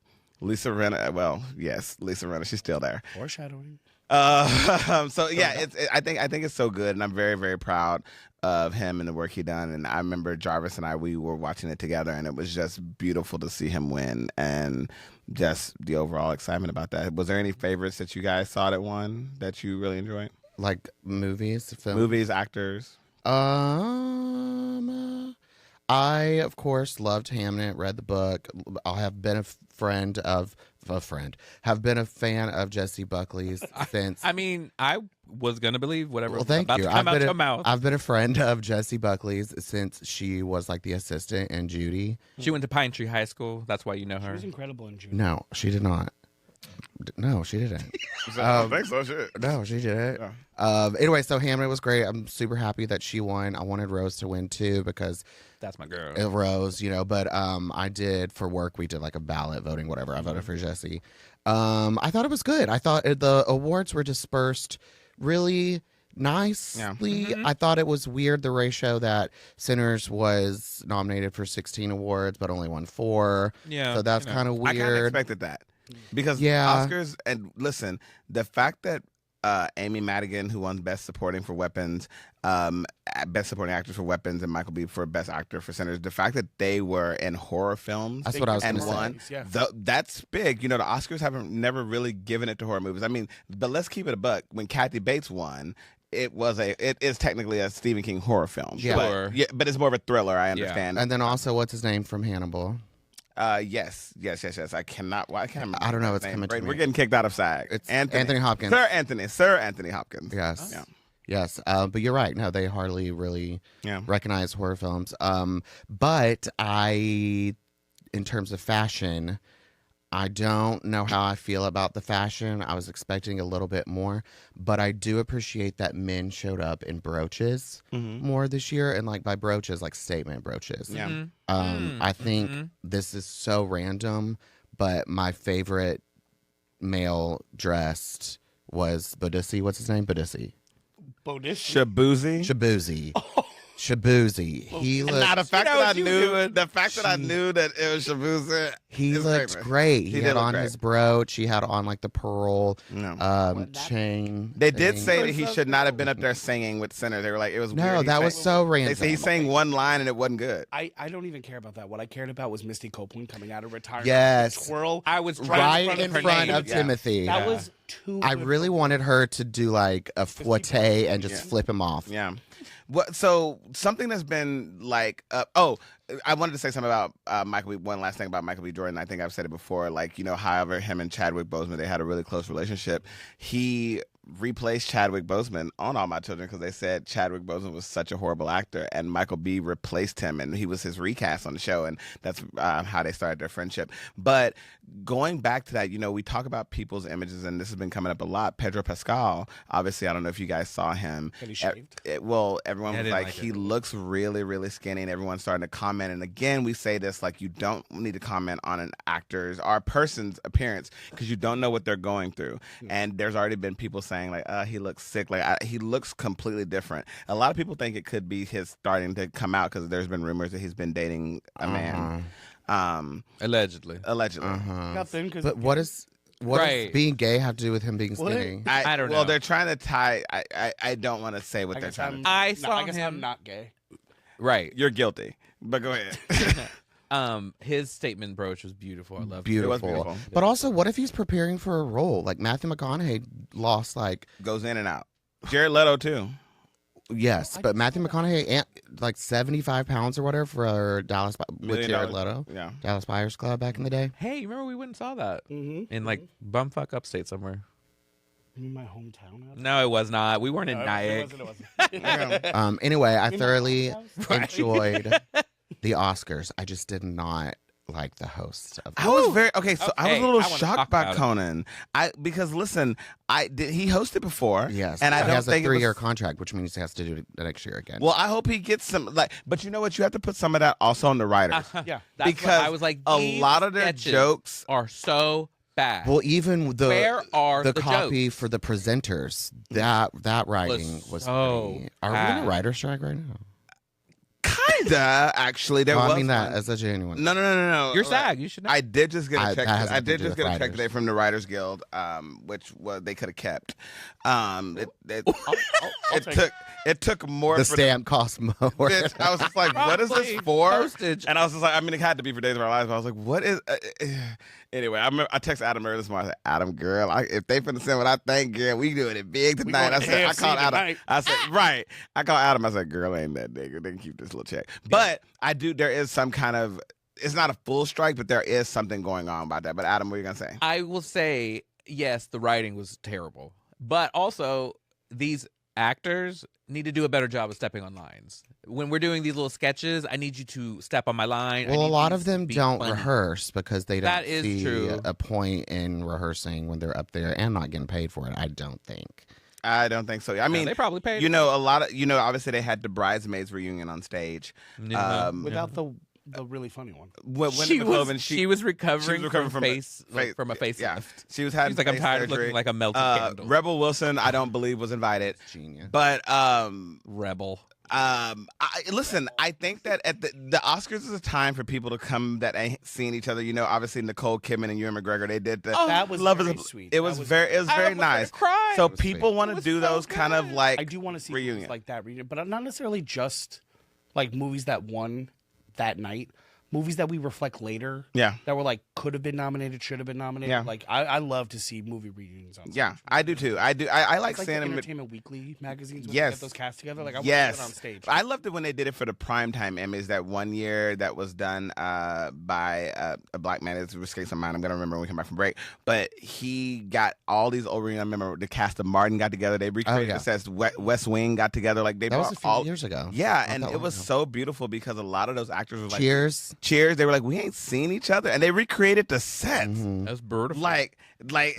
Speaker 2: Lisa Rinna. Well, yes, Lisa Rinna. She's still there.
Speaker 1: Foreshadowing.
Speaker 2: So yeah, I think it's so good, and I'm very, very proud of him and the work he done. And I remember Jarvis and we were watching it together, and it was just beautiful to see him win, and just the overall excitement about that. Was there any favorites that you guys saw that won that you really enjoyed?
Speaker 4: Like movies, films?
Speaker 2: Movies, actors.
Speaker 4: I of course loved Hamnet. Read the book. I have been have been a fan of Jessie Buckley's since.
Speaker 3: I mean, I was gonna believe whatever
Speaker 4: Well,
Speaker 3: was
Speaker 4: thank
Speaker 3: about
Speaker 4: you.
Speaker 3: to come out your mouth.
Speaker 4: I've been a friend of Jessie Buckley's since she was like the assistant in Judy.
Speaker 3: She went to Pine Tree High School. That's why you know
Speaker 1: She
Speaker 3: her.
Speaker 1: was incredible in June.
Speaker 4: No, she did not. No, she didn't.
Speaker 2: I don't think so. Shit.
Speaker 4: No, she didn't.
Speaker 2: Yeah.
Speaker 4: Anyway, so Hamnet was great. I'm super happy that she won. I wanted Rose to win too because
Speaker 3: That's my girl.
Speaker 4: Rose, but I did for work. We did like a ballot voting, whatever. I voted for Jessie. I thought it was good. I thought the awards were dispersed really nicely.
Speaker 2: Yeah.
Speaker 4: I thought it was weird the ratio that Sinners was nominated for 16 awards but only won 4.
Speaker 3: Yeah,
Speaker 4: So that's kind of
Speaker 2: I kind of
Speaker 4: weird.
Speaker 2: expected that because
Speaker 4: Yeah.
Speaker 2: Oscars, and listen, the fact that Amy Madigan, who won Best Supporting for Weapons, Best Supporting Actress for Weapons, and Michael B for Best Actor for Sinners, the fact that they were in horror films
Speaker 4: That's what I was
Speaker 2: and
Speaker 4: going to say.
Speaker 2: won,
Speaker 1: Yeah.
Speaker 2: that's big. The Oscars haven't never really given it to horror movies. I mean, but let's keep it a buck. When Kathy Bates won, it is technically a Stephen King horror film.
Speaker 4: Yeah.
Speaker 3: Sure.
Speaker 2: But it's more of a thriller. I understand.
Speaker 4: And then also, what's his name from Hannibal?
Speaker 2: Yes. I cannot. Well, I can't remember.
Speaker 4: I don't know.
Speaker 2: his
Speaker 4: It's
Speaker 2: name.
Speaker 4: coming to
Speaker 2: Right,
Speaker 4: me.
Speaker 2: we're getting kicked out of SAG.
Speaker 4: It's Anthony Hopkins.
Speaker 2: Sir Anthony Hopkins.
Speaker 4: Yes.
Speaker 2: Yeah.
Speaker 4: Yes. But you're right. No, they hardly really
Speaker 2: Yeah.
Speaker 4: recognize horror films. But in terms of fashion, I don't know how I feel about the fashion. I was expecting a little bit more, but I do appreciate that men showed up in brooches more this year, and like by brooches, like statement brooches.
Speaker 2: Yeah.
Speaker 4: I think this is so random, but my favorite male dressed was Bodisi. What's his name? Bodisi.
Speaker 2: Shabuzi.
Speaker 4: Shabuzi. Shabuzi. He
Speaker 2: Now
Speaker 4: looked.
Speaker 2: the fact
Speaker 3: know
Speaker 2: that I
Speaker 3: what you
Speaker 2: knew
Speaker 3: doing.
Speaker 2: the fact that I knew that it was Shabuzi.
Speaker 4: He
Speaker 2: is
Speaker 4: looked
Speaker 2: great.
Speaker 4: great. He
Speaker 2: did
Speaker 4: had
Speaker 2: look
Speaker 4: on
Speaker 2: great.
Speaker 4: his brooch. He had on like the pearl
Speaker 2: No.
Speaker 4: chain.
Speaker 2: They did
Speaker 4: thing.
Speaker 2: say that he should not have been up there singing with Sinners. They were like, it was
Speaker 4: No,
Speaker 2: weird. He
Speaker 4: that was
Speaker 2: sang-
Speaker 4: so
Speaker 2: They
Speaker 4: random.
Speaker 2: say he sang one line and it wasn't good.
Speaker 1: I don't even care about that. What I cared about was Misty Copeland coming out of retirement.
Speaker 4: Yes.
Speaker 1: Twirl.
Speaker 3: I was
Speaker 4: right
Speaker 3: trying
Speaker 4: in
Speaker 3: her
Speaker 4: front
Speaker 3: name.
Speaker 4: of
Speaker 2: Yeah.
Speaker 4: Timothy.
Speaker 1: That was too
Speaker 4: I
Speaker 1: good
Speaker 4: really
Speaker 1: for-
Speaker 4: wanted her to do like a fouette and just
Speaker 2: Yeah.
Speaker 4: flip him off.
Speaker 2: Yeah. What? So something that's been like, I wanted to say something about Michael B. One last thing about Michael B. Jordan. I think I've said it before. Like, however, him and Chadwick Boseman, they had a really close relationship. He replaced Chadwick Boseman on All My Children because they said Chadwick Boseman was such a horrible actor, and Michael B. replaced him, and he was his recast on the show, and that's how they started their friendship. But going back to that, we talk about people's images, and this has been coming up a lot. Pedro Pascal, obviously, I don't know if you guys saw him.
Speaker 1: Had he shaved?
Speaker 2: Well, everyone
Speaker 3: Yeah, I
Speaker 2: was
Speaker 3: didn't
Speaker 2: like,
Speaker 3: like
Speaker 2: he
Speaker 3: it.
Speaker 2: looks really, really skinny, and everyone's starting to comment. And again, we say this, like, you don't need to comment on an actor's or a person's appearance because you don't know what they're going through. And there's already been people saying, like, he looks sick. Like, he looks completely different. A lot of people think it could be his starting to come out because there's been rumors that he's been dating a man.
Speaker 3: Allegedly.
Speaker 1: Nothing. 'Cause
Speaker 4: But what does
Speaker 3: Right.
Speaker 4: being gay have to do with him being skinny?
Speaker 3: I don't
Speaker 2: Well,
Speaker 3: know.
Speaker 2: they're trying to tie. I don't want to say what
Speaker 1: I
Speaker 2: they're
Speaker 1: guess
Speaker 2: trying
Speaker 1: I'm,
Speaker 2: to.
Speaker 3: I
Speaker 1: no,
Speaker 3: saw
Speaker 1: I guess
Speaker 3: him-
Speaker 1: I'm not gay.
Speaker 3: Right.
Speaker 2: You're guilty, but go ahead.
Speaker 3: His statement brooch was beautiful. I loved it.
Speaker 4: Beautiful.
Speaker 2: beautiful.
Speaker 4: But also, what if he's preparing for a role? Like Matthew McConaughey lost like
Speaker 2: Goes in and out. Jared Leto too.
Speaker 4: yes, but Matthew McConaughey like 75 pounds or whatever for Dallas with
Speaker 2: $1 million.
Speaker 4: Jared Leto.
Speaker 2: Yeah.
Speaker 4: Dallas Buyers Club back in the day.
Speaker 3: Hey, remember we went and saw that
Speaker 1: Mm-hmm.
Speaker 3: in like bumfuck upstate somewhere?
Speaker 1: You mean my hometown?
Speaker 3: No, it was not. We weren't in
Speaker 1: No,
Speaker 3: Nyack.
Speaker 1: it wasn't.
Speaker 4: Anyway, I
Speaker 1: In my
Speaker 4: thoroughly
Speaker 1: house?
Speaker 4: enjoyed the Oscars. I just did not like the host of
Speaker 2: I was very okay. So I was
Speaker 3: Okay,
Speaker 2: a little
Speaker 3: I wanna talk
Speaker 2: shocked by
Speaker 3: about it.
Speaker 2: Conan. Because listen, he hosted before.
Speaker 4: Yes,
Speaker 2: and I
Speaker 4: he
Speaker 2: don't
Speaker 4: has a
Speaker 2: think it was-
Speaker 4: 3-year contract, which means he has to do it the next year again.
Speaker 2: Well, I hope he gets some but you know what? You have to put some of that also on the writers
Speaker 1: Yeah.
Speaker 3: That's
Speaker 2: because
Speaker 3: what I was like,
Speaker 2: a
Speaker 3: these
Speaker 2: lot of their
Speaker 3: sketches
Speaker 2: jokes.
Speaker 3: are so bad.
Speaker 4: Well, even the
Speaker 3: Where are the
Speaker 4: copy
Speaker 3: jokes?
Speaker 4: for the presenters, that writing was
Speaker 3: so
Speaker 4: pretty. Are we in a
Speaker 3: bad.
Speaker 4: writer's strike right now?
Speaker 2: Kinda actually. There
Speaker 4: No,
Speaker 2: was
Speaker 4: I mean that
Speaker 2: one.
Speaker 4: as a genuine.
Speaker 2: No.
Speaker 3: You're SAG. You should know.
Speaker 2: I did just get a check.
Speaker 4: that has
Speaker 2: I
Speaker 4: nothing to
Speaker 2: did
Speaker 4: do
Speaker 2: just
Speaker 4: with
Speaker 2: get a check
Speaker 4: writers.
Speaker 2: today from the Writers Guild, which they could have kept. It took more.
Speaker 4: The
Speaker 2: for
Speaker 4: stamp costs more.
Speaker 2: Bitch, I was just like, what is this
Speaker 3: Probably
Speaker 2: for?
Speaker 3: postage.
Speaker 2: And I was just like, I mean, it had to be for Days of Our Lives, but I was like, what is. Anyway, I texted Adam earlier this morning. I said, Adam, girl, if they finna send what I think, girl, we doing it big tonight.
Speaker 1: going
Speaker 2: I
Speaker 1: AFC
Speaker 2: called Adam.
Speaker 1: tonight.
Speaker 2: I said, right. I called Adam. I said, girl, ain't that nigga. They can keep this little check. But there is some kind of, it's not a full strike, but there is something going on about that. But Adam, what are you going to say?
Speaker 3: I will say, yes, the writing was terrible. But also, these actors need to do a better job of stepping on lines. When we're doing these little sketches, I need you to step on my line.
Speaker 4: Well, a lot of them don't
Speaker 3: funny.
Speaker 4: rehearse because they don't
Speaker 3: That is
Speaker 4: see
Speaker 3: true.
Speaker 4: a point in rehearsing when they're up there and not getting paid for it. I don't think.
Speaker 2: I don't think so. I mean,
Speaker 3: they probably paid.
Speaker 2: A lot of obviously they had the bridesmaids reunion on stage.
Speaker 1: Without the really funny one.
Speaker 3: She was recovering from a facelift.
Speaker 2: Yeah, she was having.
Speaker 3: She's like, I'm tired of looking like a melted candle.
Speaker 2: Rebel Wilson, I don't believe was invited.
Speaker 4: Genius.
Speaker 2: But
Speaker 3: Rebel.
Speaker 2: listen, I think that at the Oscars is a time for people to come that ain't seen each other. Obviously Nicole Kidman and Ewan McGregor, they did the
Speaker 1: that was
Speaker 2: Love
Speaker 1: very
Speaker 2: is
Speaker 1: sweet.
Speaker 2: It was very nice.
Speaker 3: Cry.
Speaker 2: So
Speaker 4: was
Speaker 2: people
Speaker 4: sweet.
Speaker 2: want to do those kind of like
Speaker 1: I do want to see
Speaker 2: reunion.
Speaker 1: movies like that reunion, but not necessarily just like movies that won that night. Movies that we reflect later.
Speaker 2: Yeah.
Speaker 1: That were like could have been nominated, should have been nominated.
Speaker 2: Yeah.
Speaker 1: Like I love to see movie reunions on stage.
Speaker 2: Yeah, I do too. I like
Speaker 1: It's like
Speaker 2: seeing
Speaker 1: the
Speaker 2: them.
Speaker 1: Entertainment Weekly magazines when
Speaker 2: Yes.
Speaker 1: they get those cast together. Like I want to
Speaker 2: Yes,
Speaker 1: see it on stage.
Speaker 2: I loved it when they did it for the primetime Emmys that one year that was done by a black man. It's escapes my mind. I'm gonna remember when we come back from break. But he got all these over. I remember the cast of Martin got together. They recreated the sets. West Wing got together. Like they
Speaker 4: That was
Speaker 2: brought
Speaker 4: a few
Speaker 2: all
Speaker 4: years ago.
Speaker 2: Yeah,
Speaker 4: Not
Speaker 2: and
Speaker 4: that
Speaker 2: it
Speaker 4: long
Speaker 2: was
Speaker 4: ago.
Speaker 2: so beautiful because a lot of those actors were like
Speaker 4: Cheers.
Speaker 2: cheers. They were like, we ain't seen each other, and they recreated the sets.
Speaker 4: Mm-hmm.
Speaker 3: That's beautiful.
Speaker 2: Like
Speaker 1: Like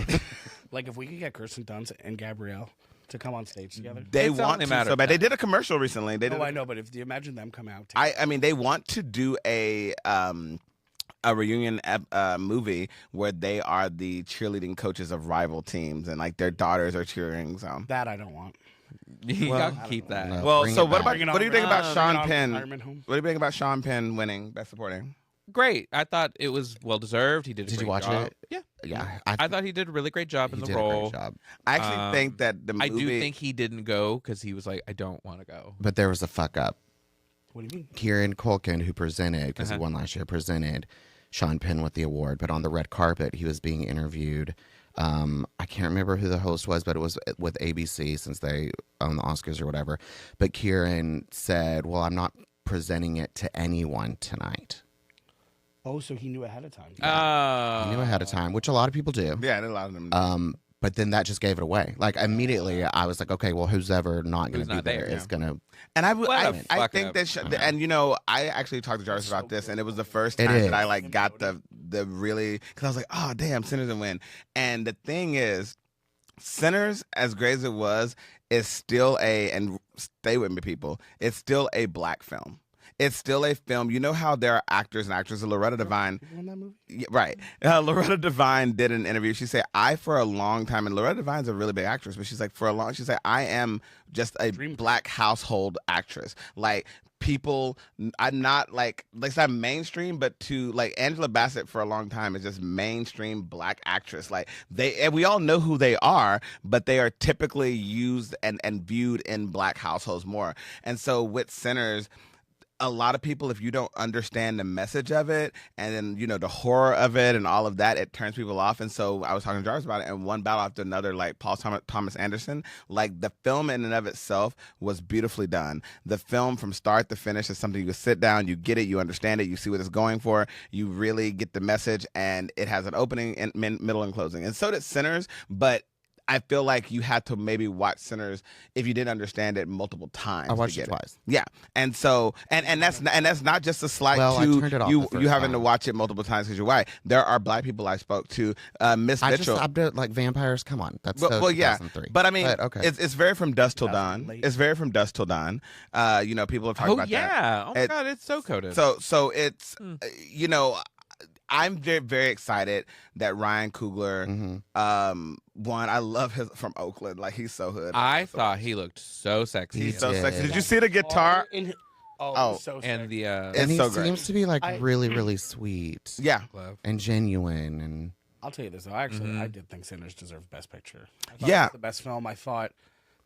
Speaker 1: if we could get Kirsten Dunst and Gabrielle to come on stage together.
Speaker 2: they
Speaker 3: It's
Speaker 2: want
Speaker 3: only
Speaker 2: to
Speaker 3: a matter
Speaker 2: so
Speaker 3: of
Speaker 2: bad. They
Speaker 3: time.
Speaker 2: did a commercial recently. They did.
Speaker 1: Oh, I know, but if you imagine them come out.
Speaker 2: I mean, they want to do a reunion movie where they are the cheerleading coaches of rival teams and like their daughters are cheering. So
Speaker 1: That I don't want.
Speaker 3: you gotta keep that.
Speaker 4: No.
Speaker 2: well,
Speaker 4: Bring
Speaker 2: so
Speaker 4: it
Speaker 2: what
Speaker 4: back.
Speaker 2: about
Speaker 1: Bring it
Speaker 2: what do you
Speaker 1: on,
Speaker 2: think about
Speaker 1: bring it
Speaker 2: Sean
Speaker 1: on
Speaker 2: Penn?
Speaker 1: Retirement home.
Speaker 2: What do you think about Sean Penn winning Best Supporting?
Speaker 3: Great. I thought it was well deserved. He did.
Speaker 4: Did you
Speaker 3: great
Speaker 4: watch
Speaker 3: job.
Speaker 4: it?
Speaker 3: Yeah.
Speaker 4: Yeah,
Speaker 3: I thought he did a really great job in
Speaker 4: he
Speaker 3: the
Speaker 4: did
Speaker 3: role.
Speaker 4: a great job.
Speaker 2: I actually think that the movie.
Speaker 3: I do think he didn't go because he was like, I don't want to go.
Speaker 4: But there was a fuck up.
Speaker 1: What do you mean?
Speaker 4: Kieran Culkin, who presented, because he won last year, presented Sean Penn with the award. But on the red carpet, he was being interviewed. I can't remember who the host was, but it was with ABC since they own the Oscars or whatever. But Kieran said, well, I'm not presenting it to anyone tonight.
Speaker 1: Oh, so he knew ahead of time.
Speaker 4: He knew ahead of time, which a lot of people do.
Speaker 2: Yeah, a lot of them. Do.
Speaker 4: But then that just gave it away. Like immediately, I was like, okay, well, who's ever not going
Speaker 3: Who's
Speaker 4: to be
Speaker 3: not
Speaker 4: there
Speaker 3: there,
Speaker 4: is going to.
Speaker 2: And I
Speaker 3: fuck
Speaker 2: think
Speaker 3: up.
Speaker 2: that and I actually talked to Jarvis about this, and it was the first
Speaker 4: It
Speaker 2: time
Speaker 4: is.
Speaker 2: that I like got the really because I was like, oh damn, Sinners and win. And the thing is, Sinners, as great as it was, is still and stay with me, people. It's still a black film. It's still a film. You know how there are actors and actresses. Loretta Devine,
Speaker 1: In that movie?
Speaker 2: yeah, right? Loretta Devine did an interview. She said, "I for a long time," and Loretta Devine's a really big actress, but she's like, she said, "I am just a black household actress. Like people, I'm not like it's not mainstream, but to like Angela Bassett for a long time is just mainstream black actress. Like and we all know who they are, but they are typically used and viewed in black households more. And so with Sinners." A lot of people, if you don't understand the message of it and then, the horror of it and all of that, it turns people off. And so I was talking to Jarvis about it, and one battle after another, like Paul Thomas Anderson, like the film in and of itself was beautifully done. The film from start to finish is something you sit down, you get it, you understand it, you see what it's going for, you really get the message, and it has an opening, and middle, and closing. And so did Sinners, but I feel like you had to maybe watch Sinners if you didn't understand it multiple times.
Speaker 4: I watched
Speaker 2: to
Speaker 4: it
Speaker 2: get
Speaker 4: twice.
Speaker 2: Yeah, and so and that's not just a slight
Speaker 4: Well, I
Speaker 2: to
Speaker 4: turned it off
Speaker 2: you
Speaker 4: the first
Speaker 2: you having to
Speaker 4: time.
Speaker 2: watch it multiple times because you're white. There are black people I spoke to, Miss
Speaker 4: I
Speaker 2: Mitchell.
Speaker 4: just stopped like vampires. Come on, that's so
Speaker 2: well, yeah,
Speaker 4: 2003.
Speaker 2: but I mean,
Speaker 4: okay.
Speaker 2: it's very from dusk till
Speaker 1: That's
Speaker 2: dawn.
Speaker 1: late.
Speaker 2: It's very from dusk till dawn. People have talked
Speaker 3: Oh
Speaker 2: about that.
Speaker 3: yeah. Oh my
Speaker 2: It-
Speaker 3: god, it's so coded.
Speaker 2: So it's I'm very, very excited that Ryan Coogler won. I love his from Oakland. Like he's so hood.
Speaker 3: I thought he looked so sexy.
Speaker 2: He's so
Speaker 4: Yeah.
Speaker 2: sexy. Did you see the guitar?
Speaker 1: Oh, so
Speaker 3: and the
Speaker 2: It's
Speaker 4: and he
Speaker 2: so great.
Speaker 4: seems to be like
Speaker 1: I-
Speaker 4: really, really sweet.
Speaker 2: Yeah.
Speaker 3: glove.
Speaker 4: And genuine, and
Speaker 1: I'll tell you this though. Actually, I did think Sinners deserved Best Picture. I thought
Speaker 2: Yeah.
Speaker 1: it was the best film. I thought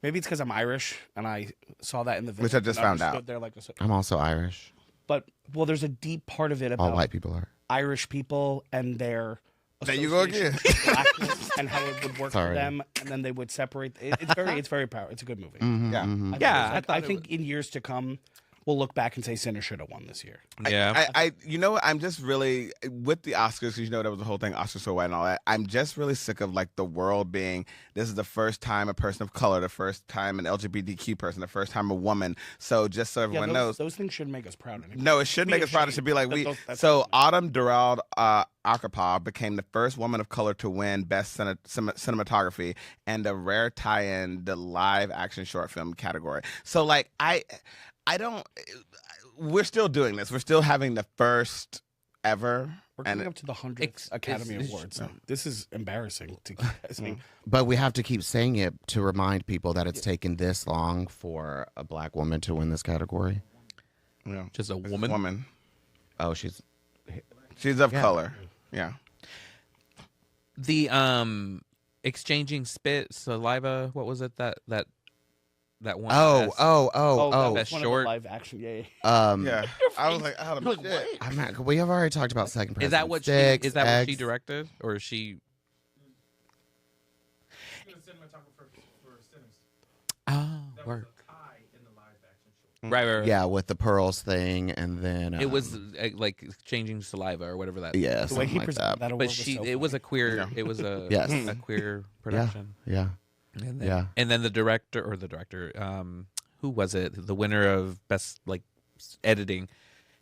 Speaker 1: maybe it's because I'm Irish and I saw that in the
Speaker 2: Which I just found out.
Speaker 1: There like
Speaker 4: I'm also Irish.
Speaker 1: but there's a deep part of it
Speaker 4: All
Speaker 1: about
Speaker 4: white people are.
Speaker 1: Irish people and their
Speaker 2: There you go
Speaker 1: association
Speaker 2: again.
Speaker 1: with blackness and how it would work for
Speaker 4: Sorry.
Speaker 1: them, and then they would separate. It's very powerful. It's a good movie.
Speaker 2: Yeah.
Speaker 1: I think,
Speaker 3: Yeah,
Speaker 1: it's like-
Speaker 3: I thought
Speaker 1: I
Speaker 3: it
Speaker 1: think in years to come, we'll look back and say Sinner should have won this year.
Speaker 3: Yeah.
Speaker 2: I you know, I'm just really with the Oscars, because you know that was the whole thing, Oscars so white and all that. I'm just really sick of like the world being, this is the first time a person of color, the first time an LGBTQ person, the first time a woman. So just so everyone knows,
Speaker 1: those things should make us proud. Anymore.
Speaker 2: No, it should make us proud. It should be like So Autumn Durald Akapov became the first woman of color to win Best Cinematography and a rare tie-in the live action short film category. So like I don't. We're still doing this. We're still having the first ever.
Speaker 1: We're coming up to the 100th Academy Awards. This is embarrassing to keep saying.
Speaker 4: But we have to keep saying it to remind people that it's taken this long for a black woman to win this category.
Speaker 2: Yeah,
Speaker 3: Just a woman.
Speaker 2: Woman.
Speaker 4: Oh, she's
Speaker 2: of color. Yeah.
Speaker 3: The exchanging spit, saliva. What was it that one?
Speaker 4: Oh.
Speaker 3: Best
Speaker 1: one
Speaker 3: short.
Speaker 1: Of the live action. Yeah.
Speaker 2: Yeah. I was like, oh, shit.
Speaker 4: I'm not, we have already talked about second person.
Speaker 3: Is that what
Speaker 4: Sticks,
Speaker 3: she? Is that what
Speaker 4: Eggs.
Speaker 3: she directed, or is she? Oh, work. Right.
Speaker 4: Yeah, with the pearls thing, and then
Speaker 3: It was like exchanging saliva or whatever that.
Speaker 4: yeah,
Speaker 1: The way
Speaker 4: something
Speaker 1: he
Speaker 4: like
Speaker 1: presented
Speaker 4: that.
Speaker 1: that award
Speaker 3: But
Speaker 1: was
Speaker 3: she,
Speaker 1: so
Speaker 3: it was a
Speaker 1: funny.
Speaker 3: queer.
Speaker 2: Yeah.
Speaker 3: It was a
Speaker 4: Yes.
Speaker 3: a queer production.
Speaker 4: Yeah,
Speaker 3: And then,
Speaker 4: yeah.
Speaker 3: And then the director, who was it? The winner of best like editing,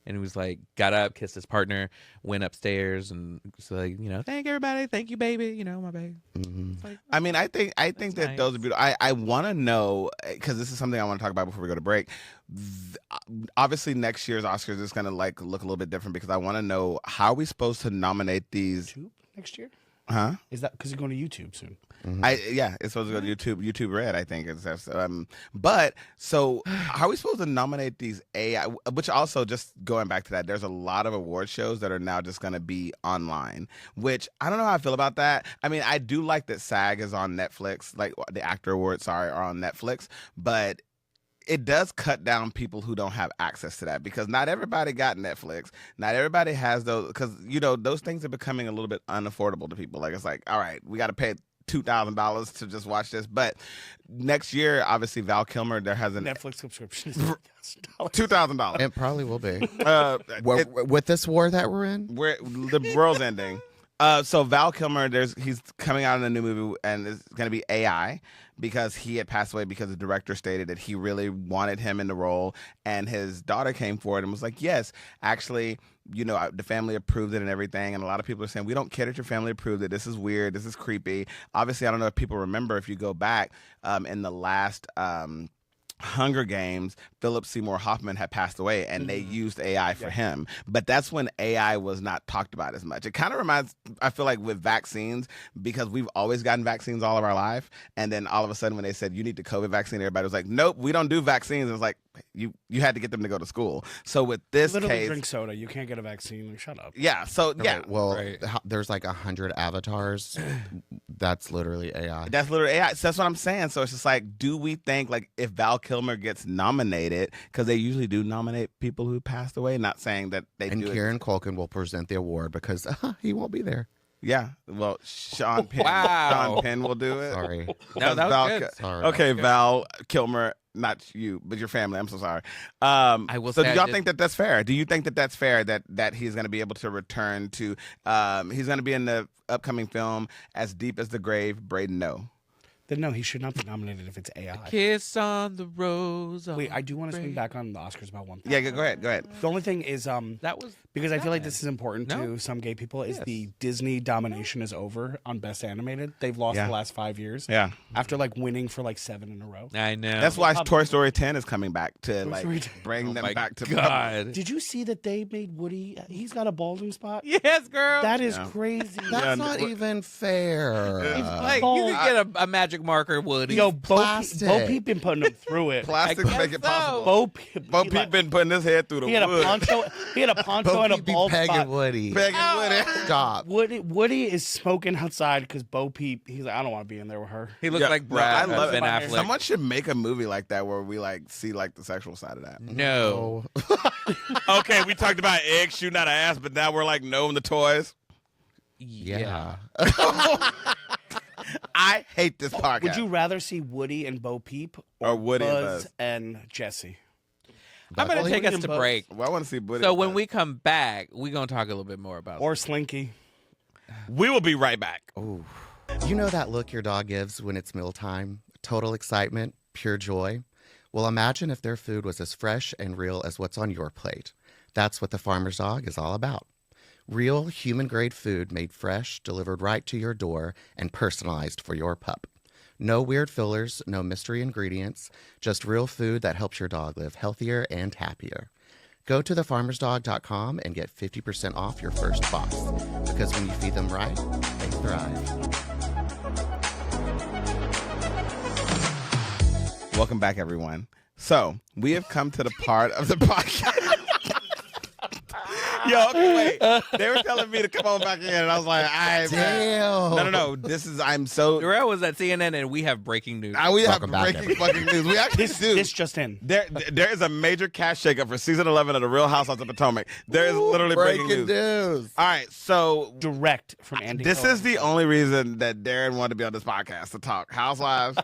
Speaker 3: and he was like, got up, kissed his partner, went upstairs, and was like, thank everybody, thank you, baby, my baby. It's like,
Speaker 2: I mean, I think that
Speaker 3: nice.
Speaker 2: those are beautiful. I want to know, because this is something I want to talk about before we go to break. Obviously, next year's Oscars is going to like look a little bit different, because I want to know, how are we supposed to nominate these?
Speaker 1: YouTube next year?
Speaker 2: Huh?
Speaker 1: Is that because you're going to YouTube soon?
Speaker 2: It's supposed to go to YouTube Red, I think. But so how are we supposed to nominate these AI? Which also, just going back to that, there's a lot of award shows that are now just going to be online. Which I don't know how I feel about that. I mean, I do like that SAG is on Netflix, like the Actor Awards, are on Netflix, but it does cut down people who don't have access to that, because not everybody got Netflix. Not everybody has those, because those things are becoming a little bit unaffordable to people. Like, it's like, all right, we got to pay $2,000 to just watch this. But next year, obviously, Val Kilmer, there has a
Speaker 1: Netflix subscription is
Speaker 2: $2,000.
Speaker 4: It probably will be.
Speaker 2: It-
Speaker 4: With this war that we're in,
Speaker 2: where the world's ending. So Val Kilmer, he's coming out in a new movie, and it's going to be AI, because he had passed away, because the director stated that he really wanted him in the role, and his daughter came forward and was like, yes, actually, the family approved it and everything. And a lot of people are saying, we don't care that your family approved it. This is weird. This is creepy. Obviously, I don't know if people remember, if you go back in the last Hunger Games, Philip Seymour Hoffman had passed away, and they used AI for him. But that's when AI was not talked about as much. It kind of reminds, I feel like, with vaccines, because we've always gotten vaccines all of our life, and then all of a sudden when they said you need the COVID vaccine, everybody was like, nope, we don't do vaccines. It was like, you had to get them to go to school. So with this
Speaker 1: literally
Speaker 2: case,
Speaker 1: drink soda. You can't get a vaccine. Like, shut up.
Speaker 2: yeah. So yeah,
Speaker 4: right, well,
Speaker 3: Right.
Speaker 4: there's like 100 avatars. That's literally AI.
Speaker 2: that's literally AI. So that's what I'm saying. So it's just like, do we think, like, if Val Kilmer gets nominated, because they usually do nominate people who passed away, not saying that they
Speaker 4: And
Speaker 2: do it.
Speaker 4: Kieran Culkin will present the award because he won't be there.
Speaker 2: Yeah. Well, Sean Penn,
Speaker 3: Wow.
Speaker 2: Sean Penn will do it.
Speaker 4: Sorry.
Speaker 3: No, that was good.
Speaker 4: Sorry.
Speaker 2: Okay, Val Kilmer, not you, but your family. I'm so sorry.
Speaker 3: I will
Speaker 2: So
Speaker 3: say
Speaker 2: do
Speaker 3: I
Speaker 2: y'all
Speaker 3: did-
Speaker 2: think that that's fair? Do you think that that's fair, that he's going to be able to return to, he's going to be in the upcoming film As Deep as the Grave, Braden No?
Speaker 1: Then no, he should not be nominated if it's AI.
Speaker 3: Kiss on the rose.
Speaker 1: Wait, I do want to swing back on the Oscars about one thing.
Speaker 2: Yeah, go ahead.
Speaker 1: The only thing is,
Speaker 3: That was
Speaker 1: because I feel like this is important
Speaker 3: No.
Speaker 1: to some gay people, is
Speaker 3: Yes.
Speaker 1: the Disney domination is over on Best Animated. They've lost
Speaker 2: Yeah.
Speaker 1: the last 5 years.
Speaker 2: Yeah.
Speaker 1: After like winning for like 7 in a row.
Speaker 3: I know.
Speaker 2: That's why Toy Story 10 is coming back to like
Speaker 1: Story 10.
Speaker 2: bring them
Speaker 3: my
Speaker 2: back to
Speaker 3: God.
Speaker 1: Did you see that they made Woody? He's got a balding spot.
Speaker 3: Yes, girl.
Speaker 1: That is
Speaker 2: Yeah.
Speaker 1: crazy.
Speaker 4: That's not even fair.
Speaker 3: like you could get a magic marker, Woody.
Speaker 1: Yo,
Speaker 4: plastic.
Speaker 1: Bo Peep been putting him through it.
Speaker 2: Plastic to make it
Speaker 3: so.
Speaker 2: possible.
Speaker 1: Bo Peep,
Speaker 2: Bo Peep been putting his head through the
Speaker 1: he had a
Speaker 2: wood.
Speaker 1: poncho. He had a poncho and a
Speaker 4: Be
Speaker 1: bald
Speaker 4: pegging
Speaker 1: spot.
Speaker 4: Woody.
Speaker 2: Begging Woody.
Speaker 4: Stop.
Speaker 1: Woody is smoking outside because Bo Peep. He's like, I don't want to be in there with her.
Speaker 3: he looks
Speaker 2: Yeah,
Speaker 3: like
Speaker 2: no,
Speaker 3: Brad.
Speaker 2: I love
Speaker 3: Ben
Speaker 2: it.
Speaker 3: Affleck.
Speaker 2: Someone should make a movie like that where we like see like the sexual side of that.
Speaker 3: No.
Speaker 2: Okay, we talked about eggs shooting out of ass, but now we're like knowing the toys.
Speaker 4: Yeah.
Speaker 2: I hate this podcast.
Speaker 1: Would you rather see Woody and Bo Peep
Speaker 2: Or Woody and
Speaker 1: Buzz
Speaker 2: Buzz?
Speaker 1: and Jesse?
Speaker 3: I'm going to
Speaker 4: Buckley?
Speaker 3: take us
Speaker 1: We
Speaker 3: to
Speaker 1: can
Speaker 3: break.
Speaker 2: Well, I want to see Booty.
Speaker 3: So when we come back, we're going to talk a little bit more about
Speaker 1: Or Slinky.
Speaker 2: we will be right back.
Speaker 4: Ooh. You know that look your dog gives when it's mealtime? Total excitement, pure joy. Well, imagine if their food was as fresh and real as what's on your plate. That's what the Farmer's Dog is all about. Real human-grade food made fresh, delivered right to your door, and personalized for your pup. No weird fillers, no mystery ingredients, just real food that helps your dog live healthier and happier. Go to thefarmersdog.com and get 50% off your first box. Because when you feed them right, they thrive.
Speaker 2: Welcome back, everyone. So we have come to the part of the podcast. Yo, okay, wait. They were telling me to come on back in, and I was like,
Speaker 4: Damn.
Speaker 2: No. This is, I'm so.
Speaker 3: Darrell was at CNN, and we have breaking news.
Speaker 2: We have
Speaker 4: Welcome back,
Speaker 2: breaking fucking news. We actually do.
Speaker 1: This just in.
Speaker 2: There is a major cast shakeup for season 11 of The Real Housewives of Potomac. There is literally breaking news. All right, so
Speaker 1: Direct from Andy.
Speaker 2: this
Speaker 1: Cohen.
Speaker 2: is the only reason that Darren wanted to be on this podcast to talk Housewives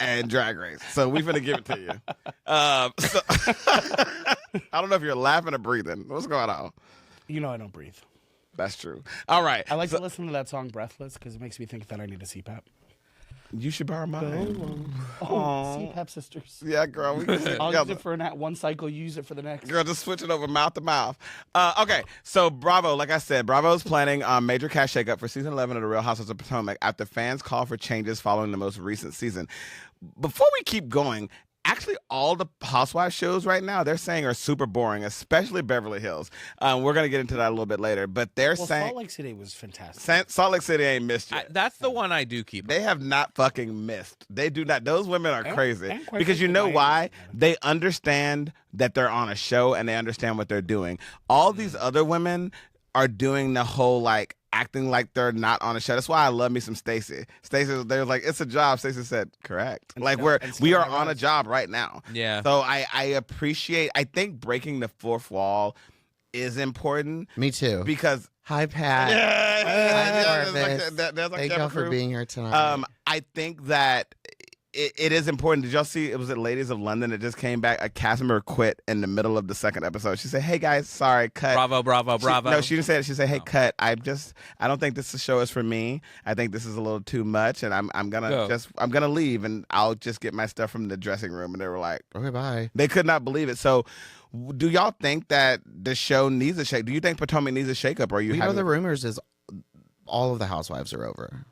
Speaker 2: and Drag Race. So we're going to give it to you. So I don't know if you're laughing or breathing. What's going on?
Speaker 1: You know I don't breathe.
Speaker 2: That's true. All right.
Speaker 1: I like to listen to that song Breathless because it makes me think that I need a CPAP.
Speaker 2: You should borrow mine.
Speaker 1: CPAP sisters.
Speaker 2: Yeah, girl. We can sit
Speaker 1: I'll
Speaker 2: together.
Speaker 1: use it for one cycle, you use it for the next.
Speaker 2: Girl, just switch it over mouth to mouth. Okay, so Bravo, like I said, Bravo's planning a major cast shakeup for season 11 of The Real Housewives of Potomac after fans call for changes following the most recent season. Before we keep going, actually all the Housewives shows right now, they're saying are super boring, especially Beverly Hills. We're going to get into that a little bit later, but they're saying
Speaker 1: Salt Lake City was fantastic.
Speaker 2: Salt Lake City ain't missed yet.
Speaker 3: That's the one I do keep.
Speaker 2: They have not fucking missed. They do not. Those women are crazy.
Speaker 1: and quite
Speaker 2: Because you
Speaker 1: frankly,
Speaker 2: know why?
Speaker 1: Miami's
Speaker 2: They understand that they're on a show and they understand what they're doing. All these other women are doing the whole like acting like they're not on a show. That's why I love me some Stacey. Stacey, they're like, it's a job. Stacey said, correct. Like we are on a job right now.
Speaker 3: Yeah.
Speaker 2: So I appreciate. I think breaking the fourth wall is important.
Speaker 4: Me too.
Speaker 2: Because
Speaker 4: Hi, Pat.
Speaker 2: yeah,
Speaker 4: Jarvis. Thank y'all for being here tonight.
Speaker 2: I think that it is important. Did y'all see? It was at Ladies of London. It just came back. A cast member quit in the middle of the second episode. She said, "Hey guys, sorry, cut."
Speaker 3: Bravo.
Speaker 2: No, she didn't say it. She said, "Hey, cut. I don't think this show is for me. I think this is a little too much, and I'm gonna leave, and I'll just get my stuff from the dressing room." And they were like,
Speaker 4: Okay, bye.
Speaker 2: they could not believe it. So, do y'all think that the show needs a shake? Do you think Potomac needs a shakeup? Or are you?
Speaker 4: You know,
Speaker 2: having
Speaker 4: the rumors is all of the Housewives are over.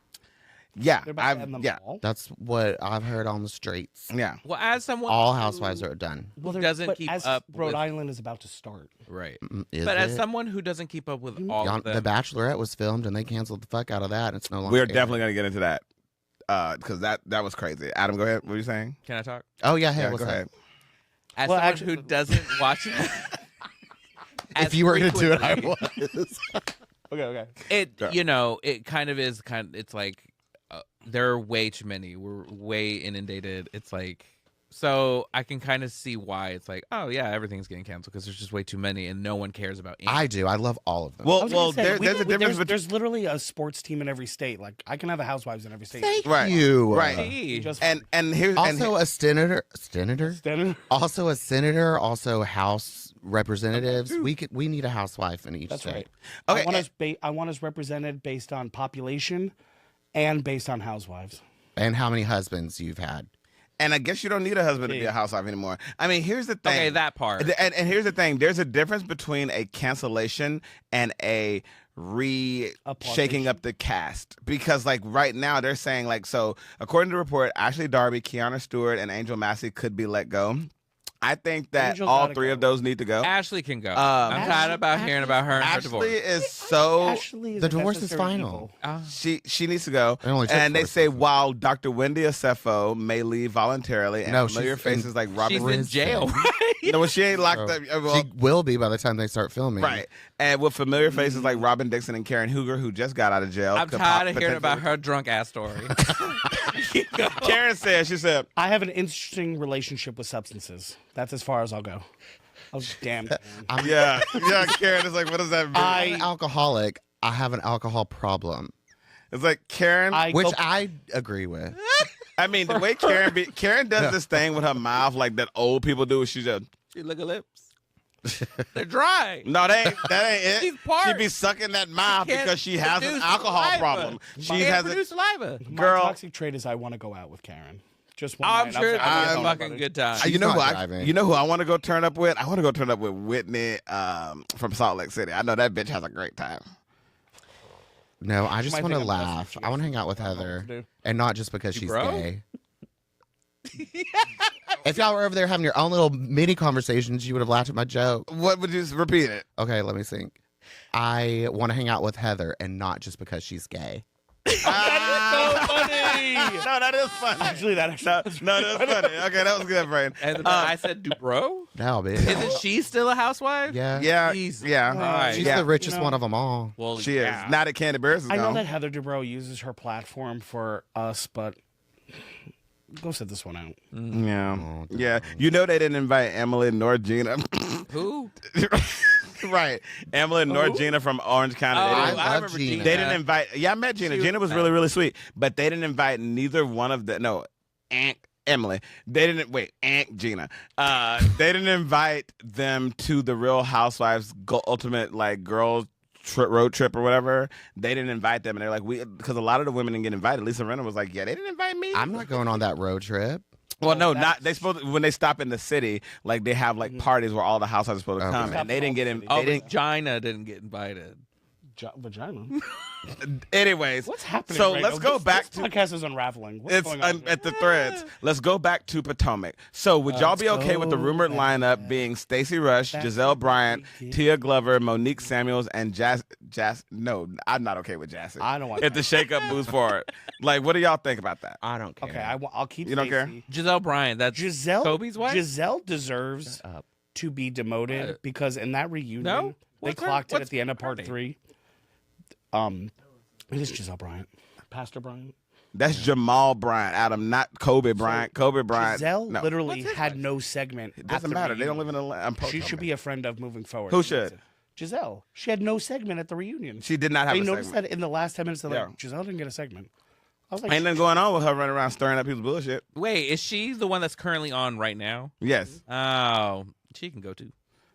Speaker 2: Yeah,
Speaker 1: They're about to end them all.
Speaker 4: That's what I've heard on the streets.
Speaker 2: yeah.
Speaker 3: Well, as someone
Speaker 4: All
Speaker 3: who
Speaker 4: Housewives are done.
Speaker 1: Well,
Speaker 3: doesn't
Speaker 1: but
Speaker 3: keep
Speaker 1: as
Speaker 3: up
Speaker 1: Rhode
Speaker 3: with-
Speaker 1: Island is about to start.
Speaker 3: right.
Speaker 4: Is
Speaker 3: But as
Speaker 4: it?
Speaker 3: someone who doesn't keep up with all of
Speaker 4: The
Speaker 3: them,
Speaker 4: Bachelorette was filmed and they canceled the fuck out of that. And it's no longer.
Speaker 2: We're
Speaker 4: airing.
Speaker 2: definitely gonna get into that because that was crazy. Adam, go ahead. What were you saying?
Speaker 3: can I talk?
Speaker 4: Oh yeah, hey,
Speaker 2: Yeah,
Speaker 4: what's
Speaker 2: go
Speaker 4: up?
Speaker 2: ahead.
Speaker 3: As
Speaker 1: Well,
Speaker 3: someone
Speaker 1: actually-
Speaker 3: who doesn't watch it,
Speaker 4: If you were gonna do it, I
Speaker 3: frequently-
Speaker 4: was.
Speaker 1: Okay.
Speaker 3: It
Speaker 2: Yeah.
Speaker 3: it kind of is it's like there are way too many. We're way inundated. It's like so I can kind of see why it's like, oh yeah, everything's getting canceled because there's just way too many and no one cares about any.
Speaker 4: I do. I love all of them.
Speaker 2: Well,
Speaker 1: I was gonna say,
Speaker 2: there's a difference between
Speaker 1: there's literally a sports team in every state. Like I can have a Housewives in every state.
Speaker 4: Thank
Speaker 2: right.
Speaker 4: you.
Speaker 2: Right.
Speaker 3: Hey.
Speaker 1: Just
Speaker 2: and here's
Speaker 4: Also a senator. Senator.
Speaker 1: Standard.
Speaker 4: Also a senator. Also House representatives. We need a housewife in each
Speaker 1: That's
Speaker 4: state.
Speaker 1: right.
Speaker 2: Okay,
Speaker 1: I want us represented based on population and based on housewives.
Speaker 4: And how many husbands you've had.
Speaker 2: and I guess you don't need a husband to be a housewife anymore. I mean, here's the thing.
Speaker 3: Okay, that part.
Speaker 2: And here's the thing. There's a difference between a cancellation and a shaking up the cast, because like right now they're saying like, so according to the report, Ashley Darby, Kiana Stewart, and Angel Massey could be let go. I think that
Speaker 1: Angel's
Speaker 2: all
Speaker 1: gotta
Speaker 2: three
Speaker 1: go.
Speaker 2: of those need to go.
Speaker 3: Ashley can go. I'm tired about hearing about her and her divorce.
Speaker 2: Ashley is so
Speaker 1: Ashley is
Speaker 4: The
Speaker 1: a
Speaker 4: divorce is
Speaker 1: necessary
Speaker 4: final.
Speaker 1: evil.
Speaker 2: she needs to go.
Speaker 4: It only took
Speaker 2: And they
Speaker 4: 4
Speaker 2: say
Speaker 4: seasons.
Speaker 2: while Dr. Wendy Acefo may leave voluntarily, and
Speaker 4: No,
Speaker 2: familiar
Speaker 4: she's in-
Speaker 2: faces like Robin
Speaker 3: She's in
Speaker 4: Prison.
Speaker 3: jail, right?
Speaker 2: No, well, she ain't locked up. Well,
Speaker 4: She will be by the time they start filming.
Speaker 2: right. And with familiar faces like Robin Dixon and Karen Hooger, who just got out of jail.
Speaker 3: I'm
Speaker 2: could
Speaker 3: tired of hearing
Speaker 2: potentially-
Speaker 3: about her drunk ass story.
Speaker 2: Karen said, she said,
Speaker 1: I have an interesting relationship with substances. That's as far as I'll go. Oh, damn.
Speaker 2: yeah, Karen is like, what does that mean?
Speaker 4: I'm an alcoholic. I have an alcohol problem,
Speaker 2: It's like Karen.
Speaker 4: which I agree with.
Speaker 2: I mean, the way Karen does this thing with her mouth, like that old people do, she just,
Speaker 3: She lick her lips. They're dry.
Speaker 2: No, that ain't it.
Speaker 3: She's part.
Speaker 2: She be sucking that mouth
Speaker 3: can't
Speaker 2: because she has an
Speaker 3: produce
Speaker 2: alcohol
Speaker 3: saliva.
Speaker 2: problem.
Speaker 3: She
Speaker 2: She
Speaker 3: can't
Speaker 2: has
Speaker 3: produce saliva.
Speaker 2: Girl.
Speaker 1: My toxic trait is I want to go out with Karen. Just one
Speaker 3: I'm
Speaker 1: night.
Speaker 3: sure it's
Speaker 1: I'm
Speaker 3: a fucking good time.
Speaker 4: She's
Speaker 2: you know
Speaker 4: not
Speaker 2: who
Speaker 4: driving.
Speaker 2: you know who I want to go turn up with? I want to go turn up with Whitney from Salt Lake City. I know that bitch has a great time.
Speaker 4: No, I just
Speaker 1: might
Speaker 4: want to
Speaker 1: think I'm
Speaker 4: laugh.
Speaker 1: busting
Speaker 4: I want to
Speaker 1: you.
Speaker 4: hang out with
Speaker 1: I don't know what
Speaker 4: Heather,
Speaker 1: to do.
Speaker 4: and not just because she's
Speaker 3: bro?
Speaker 4: gay. If y'all were over there having your own little mini conversations, you would have laughed at my joke.
Speaker 2: What would you repeat it?
Speaker 4: Okay, let me think. I want to hang out with Heather, and not just because she's gay.
Speaker 1: So funny.
Speaker 2: No, that is funny.
Speaker 1: Actually, that actually.
Speaker 2: No, that's funny. Okay, that was good, Brain.
Speaker 3: And then I said, bro?
Speaker 4: No, bitch.
Speaker 3: Isn't she still a housewife?
Speaker 4: Yeah.
Speaker 2: Yeah,
Speaker 3: Jesus
Speaker 2: yeah.
Speaker 3: Christ.
Speaker 4: She's
Speaker 2: yeah.
Speaker 4: the richest
Speaker 1: You know-
Speaker 4: one of them all.
Speaker 3: Well,
Speaker 2: She
Speaker 3: yeah.
Speaker 2: is. Now that Candy Bears is
Speaker 1: I know
Speaker 2: gone.
Speaker 1: that Heather Dubrow uses her platform for us, but go sit this one out.
Speaker 2: Yeah.
Speaker 4: Oh,
Speaker 2: Yeah. You know they didn't invite Emily nor Gina.
Speaker 3: Who?
Speaker 2: Right. Emily nor Gina from Orange County.
Speaker 3: Oh,
Speaker 2: They
Speaker 4: I
Speaker 2: didn't-
Speaker 4: love
Speaker 3: remember
Speaker 4: Gina.
Speaker 2: They didn't invite. Yeah, I met Gina.
Speaker 3: She
Speaker 2: Gina
Speaker 3: was
Speaker 2: was really, really sweet. But they didn't invite neither one of the. No, Aunt Emily. They didn't. Wait, Aunt Gina. They didn't invite them to the Real Housewives Ultimate like girls road trip or whatever. They didn't invite them, and they're like, because a lot of the women didn't get invited. Lisa Rinna was like, yeah, they didn't invite me.
Speaker 4: I'm not going on that road trip.
Speaker 2: Well, no,
Speaker 1: that's-
Speaker 2: not they supposed when they stop in the city, like they have like parties where all the housewives are supposed to
Speaker 4: Okay.
Speaker 2: come, and they didn't get in.
Speaker 3: Oh,
Speaker 2: They didn't.
Speaker 3: Regina didn't get invited.
Speaker 1: Vagina.
Speaker 2: Anyways,
Speaker 1: What's happening?
Speaker 2: So
Speaker 1: right
Speaker 2: let's
Speaker 1: now?
Speaker 2: go
Speaker 1: This
Speaker 2: back to
Speaker 1: podcast is unraveling. What's
Speaker 2: it's
Speaker 1: going on?
Speaker 2: at the threads. Let's go back to Potomac. So would y'all be
Speaker 1: Let's
Speaker 2: okay with the
Speaker 1: go
Speaker 2: rumored
Speaker 1: back.
Speaker 2: lineup being Stacey Rush,
Speaker 1: Back
Speaker 2: Giselle
Speaker 1: to
Speaker 2: Bryant,
Speaker 1: the
Speaker 2: Tia Glover, Monique Samuels, and Jazz? No, I'm not okay with Jassy.
Speaker 1: I don't want
Speaker 2: If the shakeup moves forward, like, what do y'all think about that?
Speaker 4: I don't care.
Speaker 1: Okay, I'll keep.
Speaker 2: You don't care?
Speaker 1: Stacey.
Speaker 3: Giselle Bryant. That's
Speaker 1: Giselle.
Speaker 3: Kobe's wife?
Speaker 1: Giselle deserves
Speaker 4: up.
Speaker 1: to be demoted
Speaker 3: What?
Speaker 1: because in that reunion,
Speaker 3: No?
Speaker 1: they
Speaker 3: What's her-
Speaker 1: clocked it
Speaker 3: what's
Speaker 1: at the end of
Speaker 3: her
Speaker 1: part
Speaker 3: name?
Speaker 1: 3. It is Giselle Bryant, Pastor Bryant.
Speaker 2: That's Jamal Bryant, Adam, not Kobe Bryant. Kobe Bryant.
Speaker 1: Giselle
Speaker 2: no.
Speaker 1: literally
Speaker 3: What's his
Speaker 1: had
Speaker 3: wife?
Speaker 1: no segment.
Speaker 2: It doesn't matter. They don't live in a. I'm
Speaker 1: She should be a friend of moving forward.
Speaker 2: Who should?
Speaker 1: Giselle. She had no segment at the reunion.
Speaker 2: She did not have
Speaker 1: I
Speaker 2: a
Speaker 1: noticed
Speaker 2: segment.
Speaker 1: that in the last 10 minutes. They're like,
Speaker 2: Yeah.
Speaker 1: Giselle didn't get a segment. I was like,
Speaker 2: Ain't nothing going on with her running around stirring up people's bullshit.
Speaker 3: Wait, is she the one that's currently on right now?
Speaker 2: Yes.
Speaker 3: Oh, she can go too.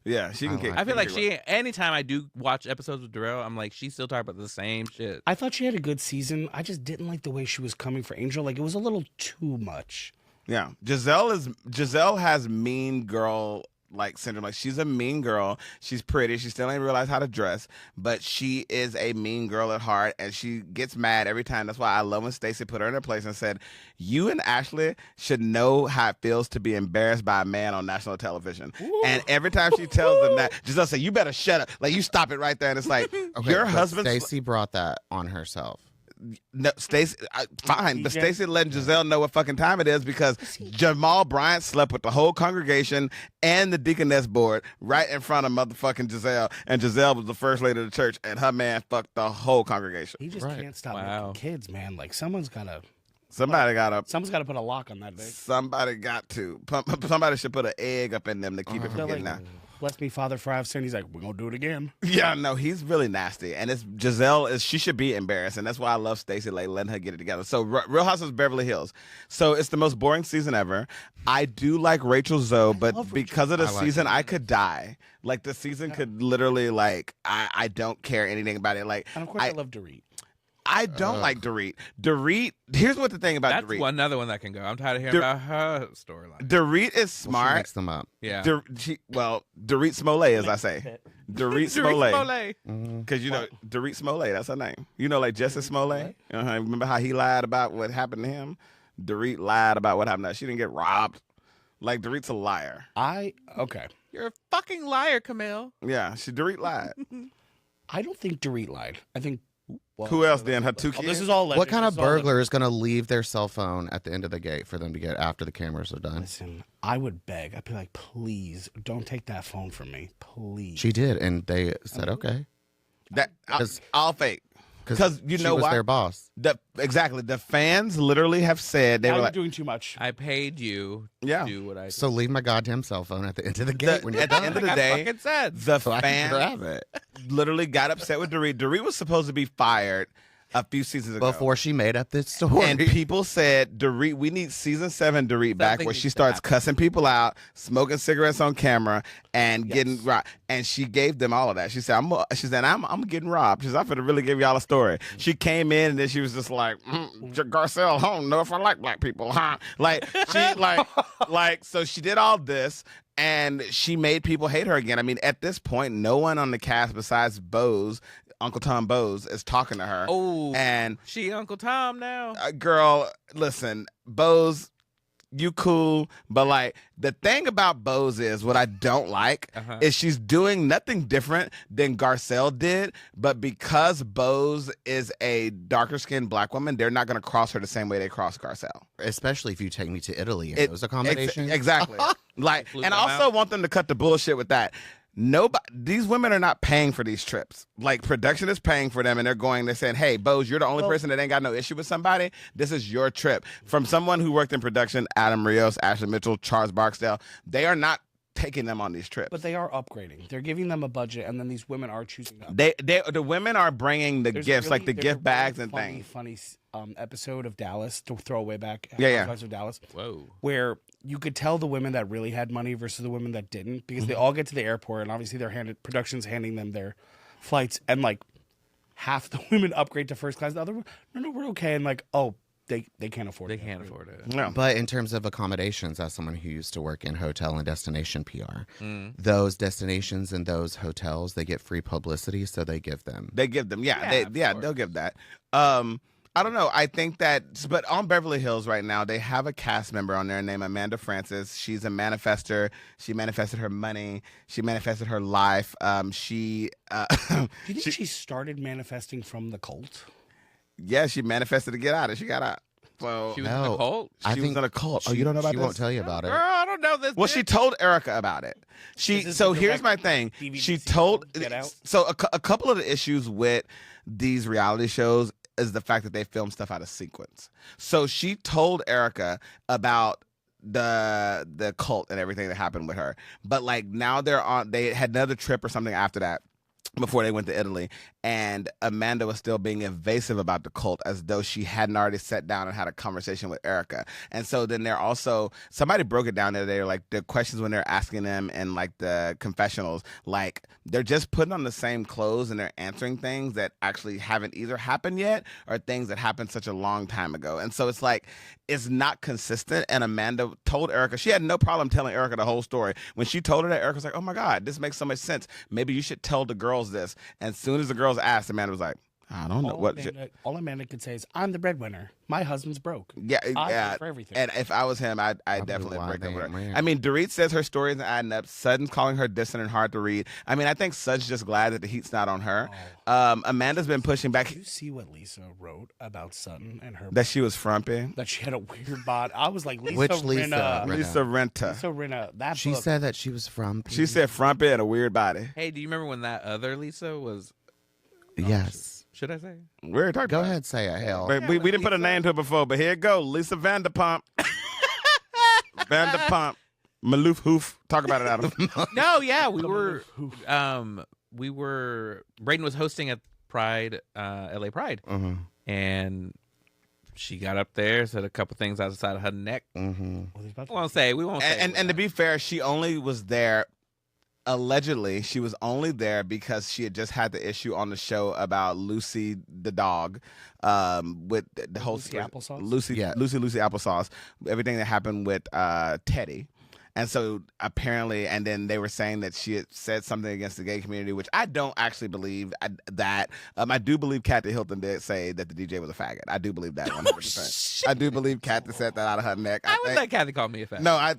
Speaker 2: Yeah, she can
Speaker 4: I
Speaker 2: kick.
Speaker 4: like
Speaker 3: I feel like
Speaker 2: kick
Speaker 3: she. Anytime I do watch episodes with Darrell, I'm like, she's still talking about the same shit.
Speaker 1: I thought she had a good season. I just didn't like the way she was coming for Angel. Like, it was a little too much.
Speaker 2: Yeah, Giselle has mean girl like syndrome. Like she's a mean girl. She's pretty. She still ain't realized how to dress, but she is a mean girl at heart, and she gets mad every time. That's why I love when Stacey put her in her place and said, "You and Ashley should know how it feels to be embarrassed by a man on national television." And every time she tells them that, Giselle say, "You better shut up." Like you stop it right there, and it's like
Speaker 4: Okay,
Speaker 2: your
Speaker 4: but
Speaker 2: husband's.
Speaker 4: Stacey brought that on herself.
Speaker 2: No, Stacey, fine, but
Speaker 1: TJ?
Speaker 2: Stacey letting Giselle know what fucking time it is because Jamal Bryant slept with the whole congregation and the deaconess board right in front of motherfucking Giselle, and Giselle was the first lady of the church, and her man fucked the whole congregation.
Speaker 1: He just
Speaker 4: Right.
Speaker 1: can't stop
Speaker 3: Wow.
Speaker 1: making kids, man. Like, someone's got to
Speaker 2: Somebody got
Speaker 1: put a lock on that bitch.
Speaker 2: Somebody got to. Somebody should put an egg up in them to keep it
Speaker 1: They're
Speaker 2: from getting
Speaker 1: like,
Speaker 2: out.
Speaker 1: bless me, Father, for I've sinned. He's like, we're going to do it again.
Speaker 2: Yeah, no, he's really nasty, and it's Giselle is she should be embarrassed, and that's why I love Stacey, like letting her get it together. So Real House of Beverly Hills, so it's the most boring season ever. I do like Rachel Zoe, but
Speaker 1: love Rachel.
Speaker 2: because of the
Speaker 4: I like
Speaker 2: season,
Speaker 4: her.
Speaker 2: I could die. Like the season could literally like I don't care anything about it. Like
Speaker 1: And of course, I love Dorit.
Speaker 2: I don't like Dorit. Dorit. Here's what the thing about
Speaker 3: That's
Speaker 2: Dorit.
Speaker 3: another one that can go. I'm tired of hearing
Speaker 2: Dur-
Speaker 3: about her storyline.
Speaker 2: Dorit is
Speaker 4: Well, she
Speaker 2: smart.
Speaker 4: mixed them up.
Speaker 3: Yeah.
Speaker 2: Dorit Smollett, as I say. Dorit Smollett.
Speaker 3: Smollett.
Speaker 2: Because, you know, Dorit Smollett, that's her name. You know, like Jesse Smollett? Remember how he lied about what happened to him? Dorit lied about what happened to her. She didn't get robbed. Like, Dorit's a liar.
Speaker 1: Okay.
Speaker 3: You're a fucking liar, Camille.
Speaker 2: Yeah, Dorit lied.
Speaker 1: I don't think Dorit lied. I think. Well,
Speaker 2: Who else then? Her two
Speaker 1: Oh,
Speaker 2: kids?
Speaker 1: this is all alleged.
Speaker 4: What kind of
Speaker 1: This is all alleged.
Speaker 4: burglar is going to leave their cell phone at the end of the gate for them to get after the cameras are done?
Speaker 1: Listen, I would beg. I'd be like, please, don't take that phone from me. Please.
Speaker 4: She did, and they said okay.
Speaker 2: All fake. Because you
Speaker 4: she
Speaker 2: know
Speaker 4: was
Speaker 2: why?
Speaker 4: their boss.
Speaker 2: Exactly. The fans literally have said, they
Speaker 1: Now
Speaker 2: were
Speaker 1: you're
Speaker 2: like,
Speaker 1: doing too much.
Speaker 3: I paid you
Speaker 2: Yeah.
Speaker 3: to do what I
Speaker 4: So leave my goddamn cell phone at the end of the gate when you're
Speaker 2: at the
Speaker 4: done.
Speaker 2: end of the
Speaker 3: I
Speaker 2: day,
Speaker 3: fucking said.
Speaker 2: the
Speaker 4: so I can
Speaker 2: fans
Speaker 4: grab it.
Speaker 2: literally got upset with Dorit. Dorit was supposed to be fired a few seasons ago.
Speaker 4: Before she made up this story.
Speaker 2: And people said, Dorit, we need season 7 Dorit back, where she starts cussing people out, smoking cigarettes on camera, and getting robbed. And she gave them all of that. She said, I'm getting robbed. She said, I'm going to really give y'all a story. She came in and then she was just like, Garcelle, I don't know if I like black people, huh? Like, so she did all this. And she made people hate her again. I mean, at this point, no one on the cast besides Bose, Uncle Tom Bose, is talking to her.
Speaker 3: Oh,
Speaker 2: and
Speaker 3: she Uncle Tom now.
Speaker 2: Girl, listen, Bose, you cool, but like the thing about Bose is what I don't like is she's doing nothing different than Garcelle did, but because Bose is a darker skinned black woman, they're not going to cross her the same way they cross Garcelle.
Speaker 4: Especially if you take me to Italy and those accommodations.
Speaker 2: Exactly. Like, and I also want them to cut the bullshit with that. Nobody, these women are not paying for these trips. Like, production is paying for them, and they're saying, hey, Bose, you're the only person that ain't got no issue with somebody. This is your trip. From someone who worked in production, Adam Rios, Ashley Mitchell, Charles Barksdale, they are not taking them on these trips.
Speaker 1: But they are upgrading. They're giving them a budget, and then these women are choosing up.
Speaker 2: The women are bringing the gifts, like the gift bags and things.
Speaker 1: Funny episode of Dallas, to throw way back.
Speaker 2: Housewives
Speaker 1: of Dallas.
Speaker 3: Whoa.
Speaker 1: Where you could tell the women that really had money versus the women that didn't, because they all get to the airport, and obviously production's handing them their flights, and like half the women upgrade to first class. The other, no, we're okay, and like, oh, they can't afford it.
Speaker 3: They can't afford it.
Speaker 2: No.
Speaker 4: But in terms of accommodations, as someone who used to work in hotel and destination PR, those destinations and those hotels, they get free publicity, so they give them.
Speaker 2: They'll give that. I don't know. I think that, but on Beverly Hills right now, they have a cast member on there named Amanda Francis. She's a manifester. She manifested her money. She manifested her life.
Speaker 1: Do you think she started manifesting from the cult?
Speaker 2: Yeah, she manifested to get out of it. She got out. So
Speaker 3: She was in a cult?
Speaker 2: She was in a cult. You don't know about
Speaker 4: She
Speaker 2: this?
Speaker 4: won't tell you about it.
Speaker 3: Girl, I don't know this.
Speaker 2: Well, she told Erica about it. So here's my thing. She told.
Speaker 1: Get Out?
Speaker 2: So a couple of the issues with these reality shows is the fact that they film stuff out of sequence. So she told Erica about the cult and everything that happened with her. But like now they had another trip or something after that, before they went to Italy, and Amanda was still being evasive about the cult as though she hadn't already sat down and had a conversation with Erica. And so then they're also, somebody broke it down the other day, like the questions when they're asking them and like the confessionals, like they're just putting on the same clothes and they're answering things that actually haven't either happened yet or things that happened such a long time ago. And so it's like, it's not consistent. And Amanda told Erica, she had no problem telling Erica the whole story. When she told her that, Erica was like, oh my God, this makes so much sense. Maybe you should tell the girls this. And as soon as the girls asked, Amanda was like, I don't know
Speaker 1: all Amanda could say is, I'm the breadwinner. My husband's broke.
Speaker 2: Yeah,
Speaker 1: I pay for everything.
Speaker 2: And if I was him, I'd definitely break up with her.
Speaker 4: Man.
Speaker 2: I mean, Dorit says her story isn't adding up. Sutton's calling her distant and hard to read. I mean, I think Sutton's just glad that the heat's not on her. Amanda's been pushing back.
Speaker 1: Did you see what Lisa wrote about Sutton and her?
Speaker 2: That she was frumpy.
Speaker 1: That she had a weird bod. I was like, Lisa
Speaker 4: Which Lisa?
Speaker 1: Rinna.
Speaker 2: Lisa Rinna.
Speaker 1: Lisa Rinna. That
Speaker 4: She
Speaker 1: book.
Speaker 4: said that she was from.
Speaker 2: She said frumpy and a weird body.
Speaker 3: Hey, do you remember when that other Lisa was?
Speaker 4: Yes.
Speaker 3: Should I say?
Speaker 2: We're talking
Speaker 4: Go
Speaker 2: about
Speaker 4: ahead, say it. Hell.
Speaker 2: Wait, we didn't put a name to it before, but here it go. Lisa Vanderpump. Vanderpump. Maloof Hoof. Talk about it, Adam.
Speaker 3: No, yeah, we were. Braden was hosting at Pride, LA Pride, and she got up there, said a couple things outside of her neck. We won't say.
Speaker 2: And to be fair, she only was there. Allegedly, she was only there because she had just had the issue on the show about Lucy the dog, with the whole
Speaker 1: Lucy Applesauce?
Speaker 2: Lucy Applesauce, everything that happened with Teddy. And so apparently, and then they were saying that she had said something against the gay community, which I don't actually believe that. I do believe Kathy Hilton did say that the DJ was a faggot. I do believe that 100%. I do believe Kathy said that out of her neck.
Speaker 3: I would let Kathy call me a faggot.
Speaker 2: No,
Speaker 4: I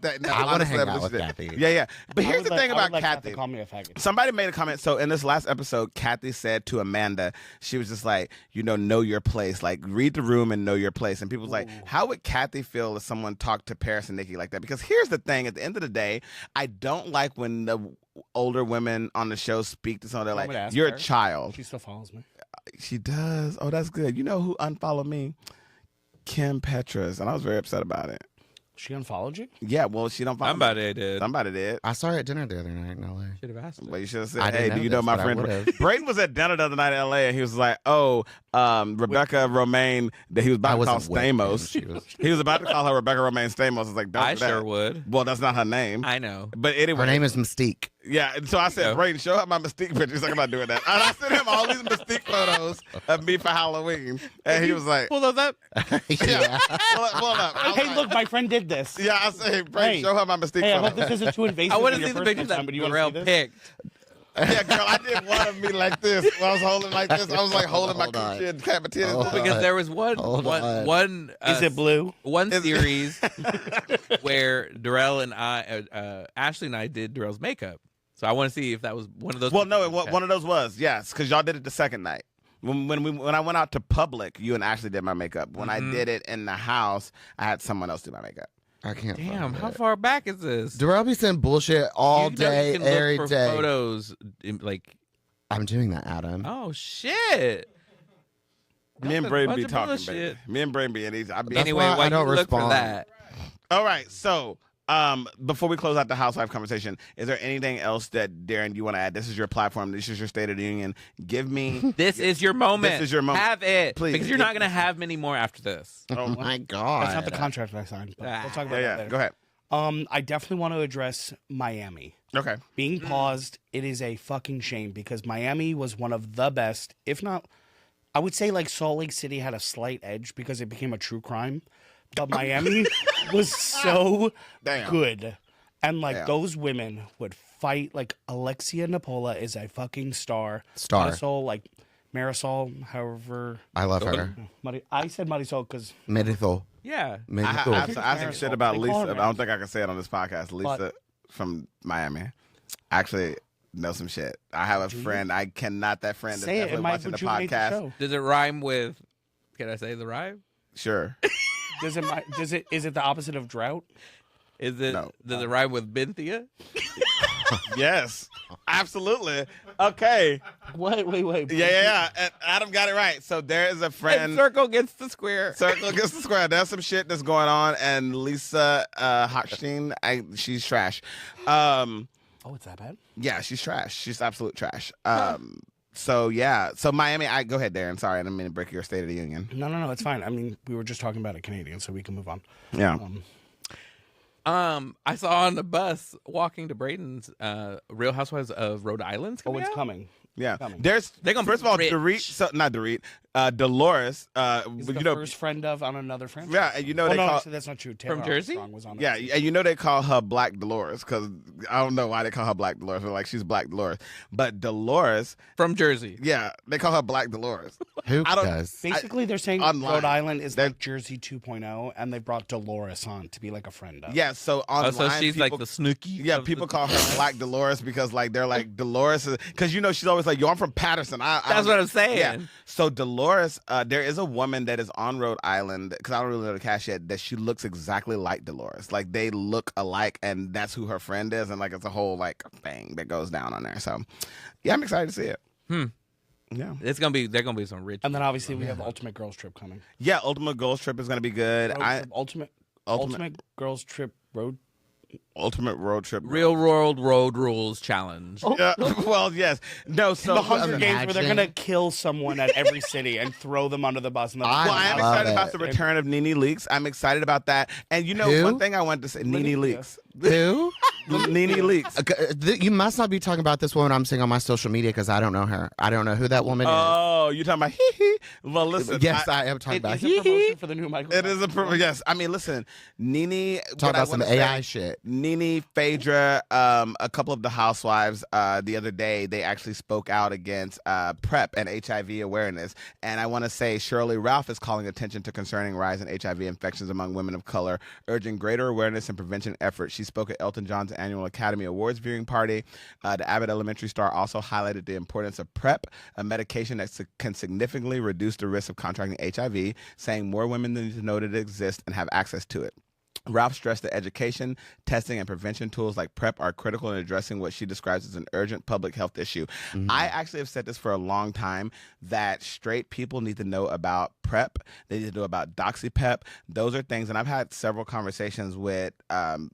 Speaker 4: want to hang out with Kathy.
Speaker 2: Yeah. But here's the thing about Kathy.
Speaker 1: Call me a faggot.
Speaker 2: Somebody made a comment. So in this last episode, Kathy said to Amanda, she was just like, know your place. Like, read the room and know your place. And people was like, how would Kathy feel if someone talked to Paris and Nikki like that? Because here's the thing. At the end of the day, I don't like when the older women on the show speak to someone. They're like, you're a child.
Speaker 1: She still follows me.
Speaker 2: She does. Oh, that's good. You know who unfollowed me? Kim Petras. And I was very upset about it.
Speaker 1: She unfollowed you?
Speaker 2: Yeah, well, she don't follow me.
Speaker 3: Somebody did.
Speaker 2: Somebody did.
Speaker 4: I saw her at dinner the other night in LA.
Speaker 3: Should have asked her.
Speaker 2: But you should have
Speaker 4: I
Speaker 2: said,
Speaker 4: didn't
Speaker 2: hey,
Speaker 4: know
Speaker 2: do you know
Speaker 4: this,
Speaker 2: my
Speaker 4: but I
Speaker 2: friend?
Speaker 4: would've.
Speaker 2: Braden was at dinner the other night in LA, and he was like, Rebecca Romaine, that he was about to call
Speaker 4: wasn't with him.
Speaker 2: Stamos.
Speaker 4: She was-
Speaker 2: He was about to call her Rebecca Romaine Stamos. I was like, don't
Speaker 3: I
Speaker 2: do that.
Speaker 3: sure would.
Speaker 2: Well, that's not her name.
Speaker 3: I know.
Speaker 2: But anyway.
Speaker 4: Her name is Mystique.
Speaker 2: Yeah, and so I said,
Speaker 3: Yeah.
Speaker 2: Brayden, show her my Mystique picture. He's like, I'm not doing that. And I sent him all these Mystique photos of me for Halloween. And he was like,
Speaker 3: Pull those up.
Speaker 4: Yeah.
Speaker 2: pull up. I was
Speaker 1: Hey,
Speaker 2: like-
Speaker 1: look, my friend did this.
Speaker 2: Yeah, I said, hey, Brayden,
Speaker 1: Hey.
Speaker 2: show her my Mystique
Speaker 1: Hey, I
Speaker 2: photos.
Speaker 1: hope this isn't too invasive.
Speaker 3: I want
Speaker 1: in
Speaker 3: to
Speaker 1: your
Speaker 3: see the
Speaker 1: first
Speaker 3: picture
Speaker 1: time,
Speaker 3: that
Speaker 1: but you wanna
Speaker 3: Darrell
Speaker 1: see this?
Speaker 3: picked.
Speaker 2: Yeah, girl, I did one of me like this. When I was holding like this. I was like holding my
Speaker 4: Hold on.
Speaker 2: chin, cap my titties.
Speaker 4: Hold
Speaker 3: Because
Speaker 4: on.
Speaker 3: there was one
Speaker 1: Is it blue?
Speaker 3: one
Speaker 2: Is-
Speaker 3: series where Darrell and Ashley and I did Darrell's makeup. So I want to see if that was one of those.
Speaker 2: Well, no,
Speaker 3: pictures.
Speaker 2: one of those was, yes, because y'all did it the second night. When I went out to public, you and Ashley did my makeup. When I did it in the house, I had someone else do my makeup.
Speaker 4: I can't.
Speaker 3: Damn,
Speaker 4: find
Speaker 3: how
Speaker 4: it.
Speaker 3: far back is this?
Speaker 4: Darrell be sending bullshit all
Speaker 3: You know
Speaker 4: day,
Speaker 3: you can look
Speaker 4: every
Speaker 3: for
Speaker 4: day.
Speaker 3: Photos, like,
Speaker 4: I'm doing that, Adam.
Speaker 3: oh shit.
Speaker 2: Me and
Speaker 3: That's a
Speaker 2: Braden be
Speaker 3: bunch of
Speaker 2: talking,
Speaker 3: bullshit.
Speaker 2: baby. Me and Braden be in these. I be
Speaker 4: That's
Speaker 3: Anyway,
Speaker 4: why I
Speaker 3: while
Speaker 4: don't
Speaker 3: you look for
Speaker 4: respond.
Speaker 3: that,
Speaker 2: All right, so before we close out the housewife conversation, is there anything else that, Darren, you want to add? This is your platform. This is your State of the Union. Give me.
Speaker 3: this is your moment.
Speaker 2: This is your moment.
Speaker 3: Have it,
Speaker 2: Please.
Speaker 3: because you're not gonna have many more after this.
Speaker 4: Oh my god.
Speaker 1: That's not the contract I signed. But we'll talk about that
Speaker 2: Yeah,
Speaker 1: later.
Speaker 2: go ahead.
Speaker 1: I definitely want to address Miami.
Speaker 2: Okay.
Speaker 1: Being paused, it is a fucking shame because Miami was one of the best, if not, I would say like Salt Lake City had a slight edge because it became a true crime. But Miami was so
Speaker 2: Damn.
Speaker 1: good. And like
Speaker 2: Damn.
Speaker 1: those women would fight. Like Alexia Napola is a fucking star.
Speaker 4: Star.
Speaker 1: Marisol, however.
Speaker 4: I love her.
Speaker 1: I said Marisol because
Speaker 4: Merito.
Speaker 3: Yeah.
Speaker 2: I
Speaker 4: Merito.
Speaker 2: have some shit about
Speaker 1: They call
Speaker 2: Lisa.
Speaker 1: her
Speaker 2: I don't think I can say it on this podcast. Lisa
Speaker 1: But-
Speaker 2: from Miami. Actually, know some shit. I have a friend. I cannot. That friend is
Speaker 1: say it. It
Speaker 2: definitely
Speaker 1: might
Speaker 2: watching the
Speaker 1: rejuvenate the
Speaker 2: podcast.
Speaker 1: show.
Speaker 3: Does it rhyme with? Can I say the rhyme?
Speaker 2: Sure.
Speaker 1: Is it the opposite of drought?
Speaker 3: Is it?
Speaker 2: No.
Speaker 3: Does it rhyme with Binthia?
Speaker 2: Yes. Absolutely. Okay.
Speaker 1: Wait.
Speaker 2: Yeah. And Adam got it right. So there is a
Speaker 3: And
Speaker 2: friend.
Speaker 3: circle gets the square.
Speaker 2: Circle against the square. There's some shit that's going on, and Lisa Hochstein, she's trash.
Speaker 1: Oh, it's that bad?
Speaker 2: Yeah, she's trash. She's absolute trash. So yeah. So Miami. Go ahead, Darren. Sorry, I didn't mean to break your State of the Union.
Speaker 1: No, it's fine. I mean, we were just talking about a Canadian, so we can move on.
Speaker 2: Yeah.
Speaker 3: I saw on the bus walking to Braden's Real Housewives of Rhode Island's
Speaker 1: Oh,
Speaker 3: coming
Speaker 1: it's
Speaker 3: out.
Speaker 1: coming.
Speaker 2: Yeah,
Speaker 1: Coming.
Speaker 2: there's.
Speaker 3: They're gonna
Speaker 2: first
Speaker 3: be
Speaker 2: of all,
Speaker 3: rich.
Speaker 2: Dolores.
Speaker 1: Is
Speaker 2: you
Speaker 1: the
Speaker 2: know,
Speaker 1: first friend of on another franchise?
Speaker 2: yeah, and you know
Speaker 1: Oh,
Speaker 2: they
Speaker 1: no,
Speaker 2: call.
Speaker 1: actually, that's not true. Taylor
Speaker 3: Jersey?
Speaker 1: Armstrong was on it.
Speaker 2: Yeah, and you know they call her Black Dolores because I don't know why they call her Black Dolores. But like she's Black Dolores, but Dolores,
Speaker 3: From Jersey.
Speaker 2: yeah, they call her Black Dolores.
Speaker 4: Who
Speaker 2: I don't-
Speaker 4: does?
Speaker 1: Basically, they're saying
Speaker 2: online.
Speaker 1: Rhode Island is
Speaker 2: They're-
Speaker 1: like Jersey 2.0, and they brought Dolores on to be like a friend of.
Speaker 2: Yeah, so
Speaker 3: Oh,
Speaker 2: online,
Speaker 3: so she's like
Speaker 2: people-
Speaker 3: the Snooky.
Speaker 2: Yeah,
Speaker 3: of
Speaker 2: people
Speaker 3: the-
Speaker 2: call her Black Dolores because like they're like Dolores because you know she's always like, yo, I'm from Patterson.
Speaker 3: That's what I'm saying.
Speaker 2: Yeah. So Dolores, there is a woman that is on Rhode Island because I don't really know the cast yet. That she looks exactly like Dolores. Like they look alike, and that's who her friend is, and like it's a whole like thing that goes down on there. So yeah, I'm excited to see it. Yeah.
Speaker 3: It's gonna be. They're gonna be some rich.
Speaker 1: And then obviously we have Ultimate Girls Trip coming.
Speaker 2: Yeah, Ultimate Girls Trip is gonna be good.
Speaker 1: Ultimate Girls Trip Road.
Speaker 2: Ultimate Road Trip.
Speaker 3: Real World Road Rules Challenge.
Speaker 2: Yeah. Well, yes. No. So
Speaker 1: The Hunger Games where they're
Speaker 4: imagine.
Speaker 1: gonna kill someone at every city and throw them under the bus. And
Speaker 2: Well, I am
Speaker 4: love
Speaker 2: excited about
Speaker 4: it.
Speaker 2: the return of Nene Leakes. I'm excited about that. And you know,
Speaker 4: Who?
Speaker 2: one thing I wanted to say, Nene Leakes.
Speaker 4: Who?
Speaker 2: Nene Leakes.
Speaker 4: You must not be talking about this woman I'm seeing on my social media because I don't know her. I don't know who that woman is.
Speaker 2: Oh, you talking about hee hee? Well, listen.
Speaker 4: Yes, I am talking
Speaker 1: It
Speaker 4: about.
Speaker 1: is a promotion for the new Michael.
Speaker 2: It is yes. I mean, listen, Nene.
Speaker 4: Talk about some AI shit.
Speaker 2: Nene, Phaedra, a couple of the housewives the other day, they actually spoke out against PrEP and HIV awareness. And I want to say Shirley Ralph is calling attention to concerning rise in HIV infections among women of color, urging greater awareness and prevention efforts. She spoke at Elton John's annual Academy Awards viewing party. The Abbott Elementary star also highlighted the importance of PrEP, a medication that can significantly reduce the risk of contracting HIV, saying more women need to know that it exists and have access to it. Ralph stressed that education, testing, and prevention tools like PrEP are critical in addressing what she describes as an urgent public health issue. I actually have said this for a long time, that straight people need to know about PrEP. They need to know about DoxyPep. Those are things, and I've had several conversations with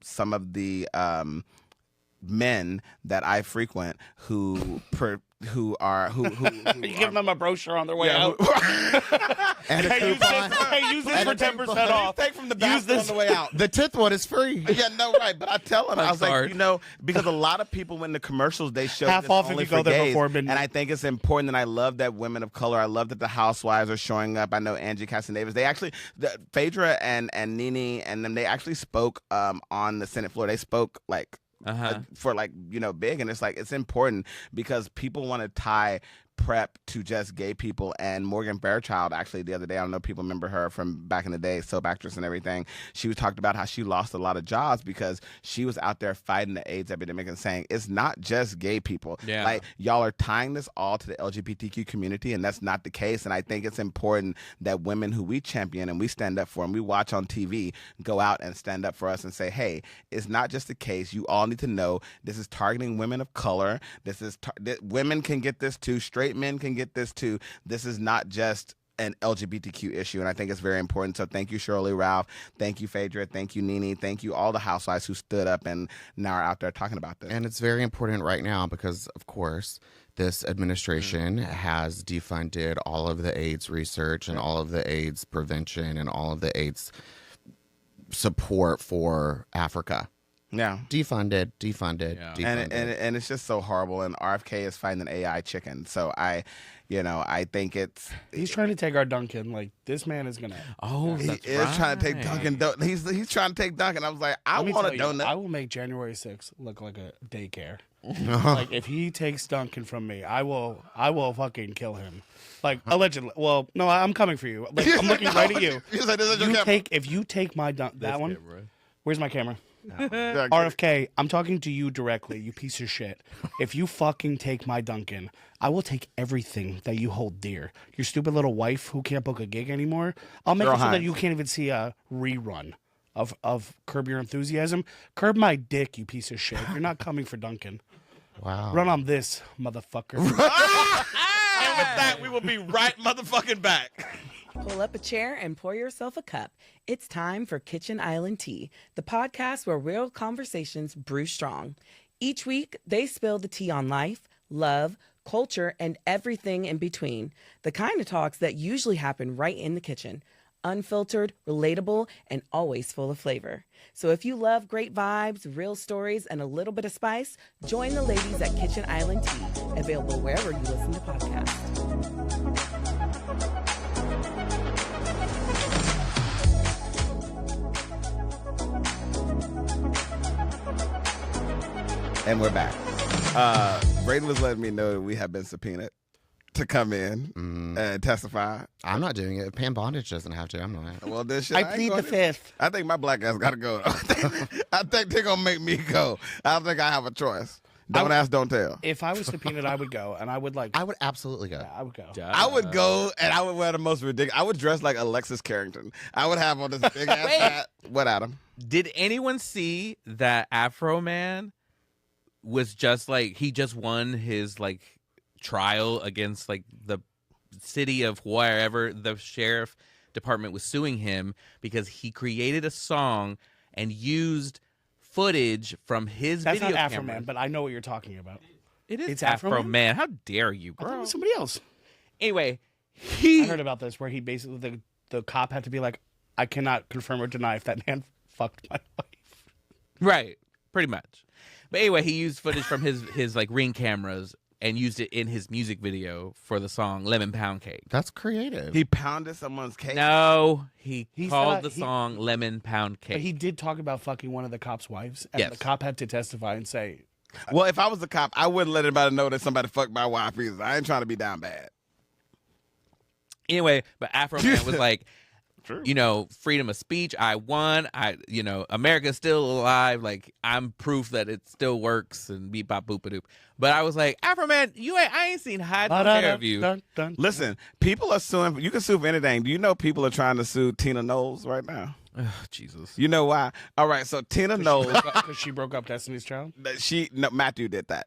Speaker 2: some of the men that I frequent who you
Speaker 1: give them a brochure on their way out.
Speaker 4: And
Speaker 1: use this for 10% off.
Speaker 2: Take from the back on the way out.
Speaker 4: The 10th one is free.
Speaker 2: Yeah, no, right. But I tell them, I was like, because a lot of people in the commercials, they show
Speaker 1: half
Speaker 2: this
Speaker 1: off
Speaker 2: only
Speaker 1: if you go
Speaker 2: for
Speaker 1: there
Speaker 2: gays,
Speaker 1: before midnight.
Speaker 2: and I think it's important, and I love that women of color, I love that the housewives are showing up. I know Angie Castanevis. They actually, Phaedra and Nene and them, they actually spoke on the Senate floor. They spoke for big, and it's like, it's important because people want to tie PrEP to just gay people. And Morgan Fairchild, actually, the other day, I don't know if people remember her from back in the day, soap actress and everything, she was talked about how she lost a lot of jobs because she was out there fighting the AIDS epidemic and saying it's not just gay people.
Speaker 3: Yeah.
Speaker 2: Like, y'all are tying this all to the LGBTQ community, and that's not the case. And I think it's important that women who we champion and we stand up for and we watch on TV go out and stand up for us and say, hey, it's not just the case. You all need to know this is targeting women of color. This is women can get this too. Straight men can get this too. This is not just an LGBTQ issue, and I think it's very important. So thank you, Shirley, Ralph. Thank you, Phaedra. Thank you, Nene. Thank you, all the housewives who stood up and now are out there talking about this.
Speaker 4: And it's very important right now because, of course, this administration has defunded all of the AIDS research and all of the AIDS prevention and all of the AIDS support for Africa.
Speaker 2: Yeah.
Speaker 4: Defunded.
Speaker 2: And it's just so horrible. And RFK is fighting an AI chicken. So I think
Speaker 1: he's trying to take our Duncan. Like, this man is gonna.
Speaker 3: Oh,
Speaker 2: he is trying to take Duncan. He's trying to take Duncan. I was like, I want a donut.
Speaker 1: I will make January 6th look like a daycare. Like, if he takes Duncan from me, I will fucking kill him. Like, allegedly. Well, no, I'm coming for you. Like, I'm looking right at you.
Speaker 2: He's like, this is your camera.
Speaker 1: If you take my that one.
Speaker 3: Camera.
Speaker 1: Where's my camera? RFK, I'm talking to you directly, you piece of shit. If you fucking take my Duncan, I will take everything that you hold dear. Your stupid little wife who can't book a gig anymore. I'll make it so that you can't even see a rerun of Curb Your Enthusiasm. Curb my dick, you piece of shit. You're not coming for Duncan.
Speaker 4: Wow.
Speaker 1: Run on this, motherfucker.
Speaker 2: And with that, we will be right motherfucking back.
Speaker 5: Pull up a chair and pour yourself a cup. It's time for Kitchen Island Tea, the podcast where real conversations brew strong. Each week, they spill the tea on life, love, culture, and everything in between. The kind of talks that usually happen right in the kitchen. Unfiltered, relatable, and always full of flavor. So if you love great vibes, real stories, and a little bit of spice, join the ladies at Kitchen Island Tea, available wherever you listen to podcasts.
Speaker 2: And we're back. Braden was letting me know that we have been subpoenaed to come in and testify.
Speaker 4: I'm not doing it. Pam Bondage doesn't have to. I'm not.
Speaker 2: Well, this shit.
Speaker 1: I plead the fifth.
Speaker 2: I think my black ass got to go. I think they're going to make me go. I don't think I have a choice. Don't ask, don't tell.
Speaker 1: If I was subpoenaed, I would go, and I would
Speaker 4: I would absolutely go.
Speaker 1: Yeah, I would go.
Speaker 2: I would go, and I would wear the most ridiculous. I would dress like Alexis Carrington. I would have on this big ass hat. What, Adam?
Speaker 3: Did anyone see that Afro Man was just like, he just won his like trial against like the city of wherever the sheriff department was suing him because he created a song and used footage from his
Speaker 1: That's
Speaker 3: video
Speaker 1: not Afro
Speaker 3: camera.
Speaker 1: Man, but I know what you're talking about.
Speaker 3: It's
Speaker 1: It's
Speaker 3: Afro
Speaker 1: Afro
Speaker 3: Man. How dare you,
Speaker 1: I thought it
Speaker 3: girl?
Speaker 1: was somebody else.
Speaker 3: Anyway,
Speaker 1: I heard about this where he basically the cop had to be like, I cannot confirm or deny if that man fucked my wife.
Speaker 3: Right, pretty much. But anyway, he used footage from his like Ring cameras and used it in his music video for the song Lemon Pound Cake.
Speaker 4: That's creative.
Speaker 2: He pounded someone's cake.
Speaker 3: No, he
Speaker 1: He
Speaker 3: called
Speaker 1: said
Speaker 3: the song Lemon Pound Cake.
Speaker 1: But he did talk about fucking one of the cop's wives, and
Speaker 3: Yes.
Speaker 1: the cop had to testify and say,
Speaker 2: Well, if I was a cop, I wouldn't let anybody know that somebody fucked my wife either. I ain't trying to be down bad.
Speaker 3: Anyway, but Afro Man was like,
Speaker 2: True.
Speaker 3: You know, freedom of speech. I won. America's still alive. Like, I'm proof that it still works and beep bop boop a doop. But I was like, Afro Man, I ain't seen hide no hair of you.
Speaker 2: Listen, people are suing. You can sue for anything. Do you know people are trying to sue Tina Knowles right now?
Speaker 3: Oh, Jesus.
Speaker 2: You know why? All right, so Tina Knowles.
Speaker 1: Because she broke up Destiny's Child?
Speaker 2: Matthew did that.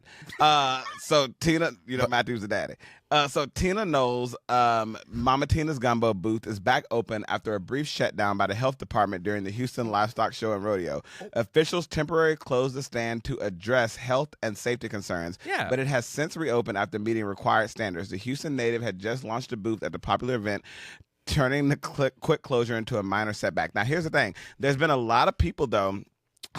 Speaker 2: So Tina, Matthew's the daddy. So Tina Knowles, Mama Tina's Gumbo booth is back open after a brief shutdown by the health department during the Houston Livestock Show and Rodeo. Officials temporarily closed the stand to address health and safety concerns, but it has since reopened after meeting required standards. The Houston native had just launched a booth at the popular event, turning the quick closure into a minor setback. Now, here's the thing. There's been a lot of people, though,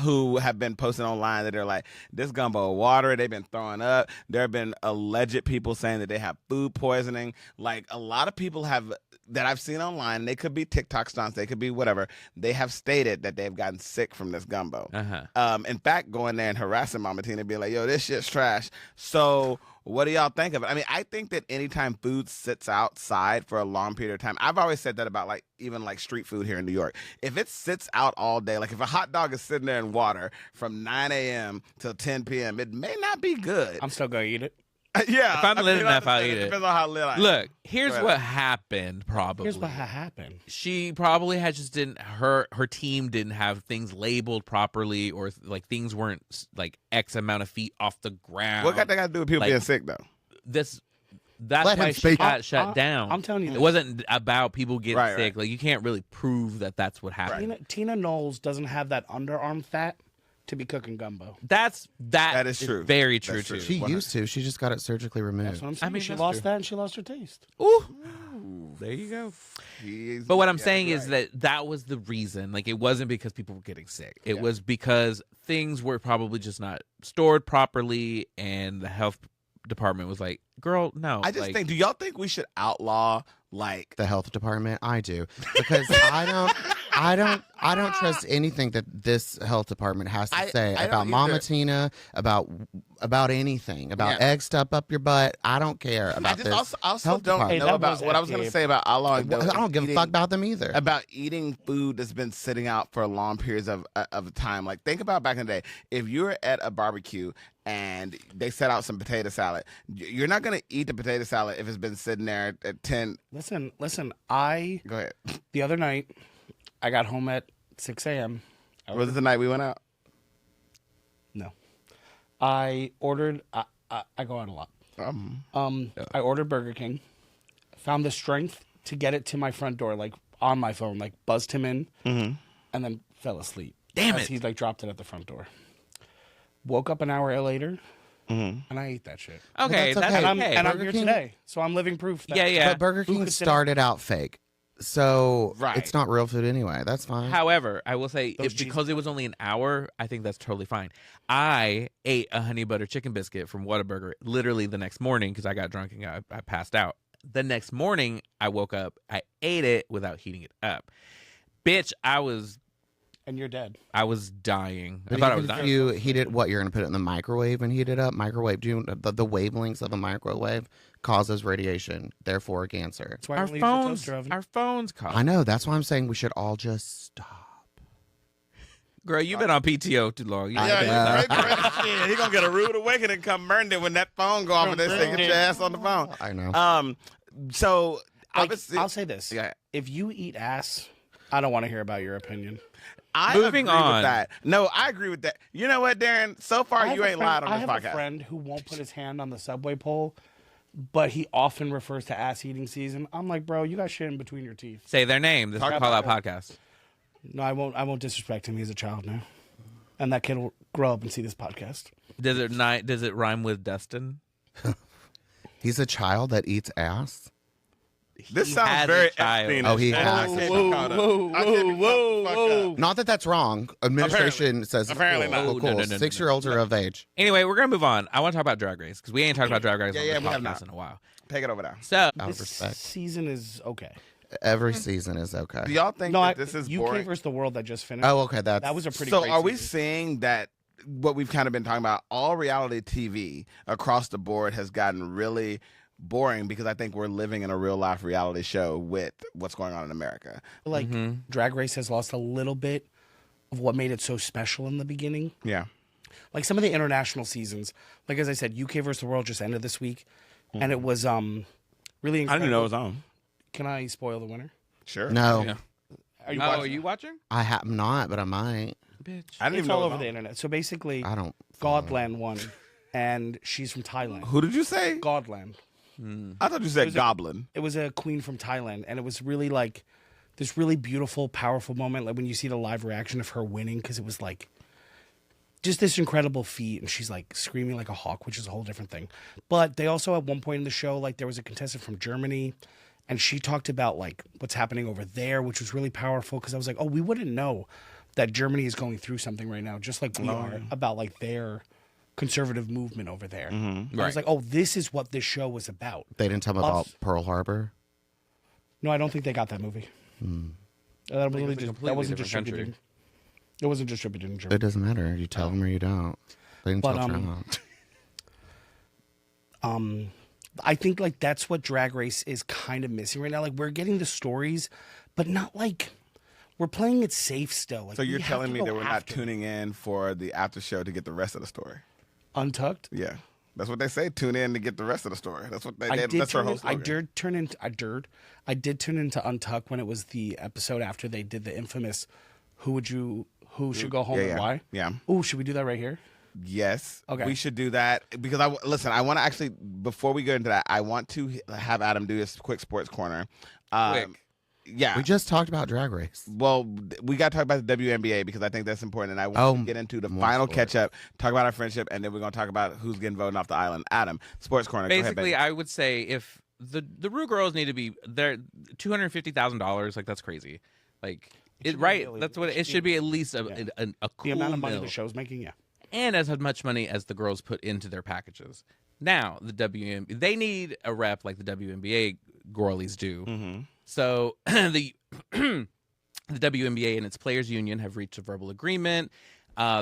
Speaker 2: who have been posting online that they're like, this gumbo water, they've been throwing up. There have been alleged people saying that they have food poisoning. Like, a lot of people have, that I've seen online, they could be TikTok stunts, they could be whatever, they have stated that they've gotten sick from this gumbo. In fact, going there and harassing Mama Tina, being like, yo, this shit's trash. So what do y'all think of it? I mean, I think that anytime food sits outside for a long period of time, I've always said that about even street food here in New York. If it sits out all day, like if a hot dog is sitting there in water from 9 a.m. till 10 p.m., it may not be good.
Speaker 1: I'm still going to eat it.
Speaker 2: Yeah.
Speaker 3: If I'm lit enough, I'll eat it.
Speaker 2: Depends on how lit I am.
Speaker 3: Look, here's what happened probably.
Speaker 1: Here's what happened.
Speaker 3: She probably had just didn't, her team didn't have things labeled properly, or like things weren't like X amount of feet off the ground.
Speaker 2: What got that got to do with people being sick, though?
Speaker 3: That's
Speaker 4: Let
Speaker 3: why
Speaker 4: him
Speaker 3: she
Speaker 4: speak.
Speaker 3: got shut down.
Speaker 1: I'm telling you
Speaker 3: It
Speaker 1: this.
Speaker 3: wasn't about people getting
Speaker 2: Right,
Speaker 3: sick.
Speaker 2: right.
Speaker 3: Like, you can't really prove that that's what happened.
Speaker 1: Tina Knowles doesn't have that underarm fat to be cooking gumbo.
Speaker 3: That
Speaker 2: is true.
Speaker 3: Very true,
Speaker 2: That's
Speaker 3: too.
Speaker 2: true.
Speaker 4: She used to. She just got it surgically removed.
Speaker 1: That's what I'm saying.
Speaker 3: I mean,
Speaker 1: she
Speaker 3: that's
Speaker 1: lost
Speaker 3: true.
Speaker 1: that and she lost her taste.
Speaker 3: Ooh, there you go. But what I'm saying is that was the reason. Like, it wasn't because people were getting sick. It was because things were probably just not stored properly, and the health department was like, girl, no.
Speaker 2: I just think, do y'all think we should outlaw
Speaker 4: the health department? I do, because I don't trust anything that this health department has to say about Mama Tina, about anything, about egg stuff up your butt. I don't care about this.
Speaker 2: Also
Speaker 4: health
Speaker 2: don't
Speaker 4: department.
Speaker 2: know about what I was going to say about outlawing.
Speaker 4: I don't give a fuck about them either.
Speaker 2: About eating food that's been sitting out for long periods of time. Like, think about back in the day. If you were at a barbecue and they set out some potato salad, you're not going to eat the potato salad if it's been sitting there at 10.
Speaker 1: Listen,
Speaker 2: Go ahead.
Speaker 1: the other night, I got home at 6 a.m.
Speaker 2: Was it the night we went out?
Speaker 1: No. I ordered, I go out a lot. I ordered Burger King, found the strength to get it to my front door, like on my phone, like buzzed him in, and then fell asleep.
Speaker 3: Damn
Speaker 1: as
Speaker 3: it.
Speaker 1: He dropped it at the front door. Woke up an hour later, and I ate that shit.
Speaker 3: Okay,
Speaker 4: But that's
Speaker 3: that's
Speaker 4: okay.
Speaker 3: okay.
Speaker 1: And I'm
Speaker 4: Burger
Speaker 1: here
Speaker 4: King-
Speaker 1: today, so I'm living proof. That
Speaker 3: Yeah.
Speaker 4: But Burger
Speaker 1: Who
Speaker 4: King
Speaker 1: could sit
Speaker 4: started out fake, so
Speaker 2: Right.
Speaker 4: it's not real food anyway. That's fine.
Speaker 3: However, I will say,
Speaker 1: Those
Speaker 3: because it was only an hour, I think that's totally fine. I ate a honey butter chicken biscuit from Whataburger literally the next morning because I got drunk and I passed out. The next morning, I woke up, I ate it without heating it up. Bitch,
Speaker 1: and you're dead.
Speaker 3: I was dying. I
Speaker 4: But
Speaker 3: thought I
Speaker 4: even
Speaker 3: was
Speaker 4: if
Speaker 3: dying.
Speaker 4: you heat it, what, you're going to put it in the microwave and heat it up? Microwave, the wavelengths of a microwave causes radiation, therefore cancer.
Speaker 1: That's why
Speaker 3: Our
Speaker 1: I don't use the
Speaker 3: phones,
Speaker 1: toaster oven.
Speaker 3: our phones cost.
Speaker 4: I know. That's why I'm saying we should all just stop.
Speaker 3: Girl, you've been on PTO too long. You
Speaker 4: I
Speaker 3: know.
Speaker 4: know.
Speaker 2: You're right. He gonna get a rude awakening and come Mernday when that phone go off and they say get your ass on the phone.
Speaker 4: I know.
Speaker 2: So
Speaker 1: Like,
Speaker 2: obviously,
Speaker 1: I'll say this:
Speaker 2: Yeah.
Speaker 1: if you eat ass, I don't want to hear about your opinion.
Speaker 2: I
Speaker 3: Moving
Speaker 2: agree
Speaker 3: on.
Speaker 2: with that. No, I agree with that. You know what, Darren? So far, you ain't lied on
Speaker 1: I
Speaker 2: this
Speaker 1: have a
Speaker 2: podcast.
Speaker 1: friend who won't put his hand on the subway pole, but he often refers to ass eating season. I'm like, bro, you got shit in between your teeth.
Speaker 3: Say their name. This is a call out podcast.
Speaker 1: No, I won't. I won't disrespect him. He's a child now, and that kid will grow up and see this podcast.
Speaker 3: Does it rhyme with Dustin?
Speaker 4: He's a child that eats ass.
Speaker 2: This
Speaker 3: He
Speaker 2: sounds
Speaker 3: has
Speaker 2: very
Speaker 3: a child.
Speaker 2: Epstein-ish.
Speaker 4: Oh, he
Speaker 2: I
Speaker 4: has.
Speaker 2: can't be caught up. I can't be caught the fuck up.
Speaker 4: Not that that's wrong. Administration says it's
Speaker 2: Apparently
Speaker 4: cool.
Speaker 2: not.
Speaker 4: Cool, cool.
Speaker 3: No.
Speaker 4: 6-year-olds are of age.
Speaker 3: Anyway, we're gonna move on. I want to talk about Drag Race because we ain't talked about Drag Race on
Speaker 2: Yeah,
Speaker 3: this
Speaker 2: we have
Speaker 3: podcast
Speaker 2: not.
Speaker 3: in a while.
Speaker 2: Take it over now.
Speaker 3: So
Speaker 4: Out of
Speaker 1: This
Speaker 4: respect.
Speaker 1: season is okay.
Speaker 4: Every season is okay.
Speaker 2: Do y'all think
Speaker 1: No,
Speaker 2: that this is
Speaker 1: UK
Speaker 2: boring?
Speaker 1: versus the world that just finished.
Speaker 4: Oh, okay.
Speaker 1: that was a pretty.
Speaker 2: So
Speaker 1: great
Speaker 2: are we
Speaker 1: season.
Speaker 2: seeing that what we've kind of been talking about, all reality TV across the board has gotten really boring because I think we're living in a real life reality show with what's going on in America.
Speaker 1: Like Drag Race has lost a little bit of what made it so special in the beginning.
Speaker 2: Yeah.
Speaker 1: Like some of the international seasons, like as I said, UK versus the World just ended this week, and it was really incredible.
Speaker 2: I didn't know it was on.
Speaker 1: Can I spoil the winner?
Speaker 2: Sure.
Speaker 4: No,
Speaker 3: Yeah.
Speaker 1: Are you watching?
Speaker 4: I have not, but I might.
Speaker 3: Bitch.
Speaker 2: I didn't
Speaker 1: It's
Speaker 2: even know
Speaker 1: all
Speaker 2: it was
Speaker 1: over
Speaker 2: on.
Speaker 1: the internet. So basically,
Speaker 4: I don't. follow.
Speaker 1: Godland won, and she's from Thailand.
Speaker 2: Who did you say?
Speaker 1: Godland.
Speaker 2: I thought you said Goblin.
Speaker 1: It was a queen from Thailand, and it was really like this really beautiful, powerful moment. Like when you see the live reaction of her winning, because it was like just this incredible feat, and she's like screaming like a hawk, which is a whole different thing. But they also at one point in the show, like there was a contestant from Germany, and she talked about like what's happening over there, which was really powerful. Because I was like, oh, we wouldn't know that Germany is going through something right now, just like we are about like their conservative movement over there. I was like, oh, this is what this show was about.
Speaker 4: They didn't tell me about Pearl Harbor.
Speaker 1: No, I don't think they got that movie. That, really
Speaker 3: it's a
Speaker 1: that wasn't
Speaker 3: completely different
Speaker 1: distributed.
Speaker 3: country.
Speaker 1: It wasn't distributed in Germany.
Speaker 4: It doesn't matter. You tell them or you don't. They didn't
Speaker 1: But,
Speaker 4: tell Trump.
Speaker 1: I think like that's what Drag Race is kind of missing right now. Like we're getting the stories, but not like we're playing it safe still. Like,
Speaker 2: So you're
Speaker 1: we have
Speaker 2: telling
Speaker 1: to
Speaker 2: me
Speaker 1: go
Speaker 2: that we're not
Speaker 1: after it.
Speaker 2: tuning in for the after show to get the rest of the story?
Speaker 1: Untucked.
Speaker 2: Yeah. That's what they say. Tune in to get the rest of the story. That's what they.
Speaker 1: I
Speaker 2: That's
Speaker 1: did
Speaker 2: their
Speaker 1: turn
Speaker 2: whole
Speaker 1: in, I
Speaker 2: slogan.
Speaker 1: did tune into Untuck when it was the episode after they did the infamous who should go home
Speaker 2: Yeah,
Speaker 1: and
Speaker 2: yeah.
Speaker 1: why?
Speaker 2: Yeah.
Speaker 1: Oh, should we do that right here?
Speaker 2: Yes.
Speaker 1: Okay.
Speaker 2: We should do that because listen. I want to actually before we go into that, I want to have Adam do his quick sports corner.
Speaker 3: Quick.
Speaker 2: Yeah.
Speaker 4: We just talked about Drag Race.
Speaker 2: Well, we got to talk about the WNBA because I think that's important, and I want to get into the final
Speaker 4: sports.
Speaker 2: catch up, talk about our friendship, and then we're gonna talk about who's getting voted off the island. Adam, sports corner.
Speaker 3: Basically,
Speaker 2: go ahead, baby.
Speaker 3: I would say if the Rue girls need to be there, $250,000, like that's crazy. Like
Speaker 1: should be
Speaker 3: right,
Speaker 1: really-
Speaker 3: that's what it should be. At least a cool
Speaker 1: The amount of money
Speaker 3: mill.
Speaker 1: the show's making, yeah.
Speaker 3: And as much money as the girls put into their packages. Now the WNBA, they need a rep like the WNBA girlies do.
Speaker 2: Mm-hmm.
Speaker 3: So the the WNBA and its players union have reached a verbal agreement,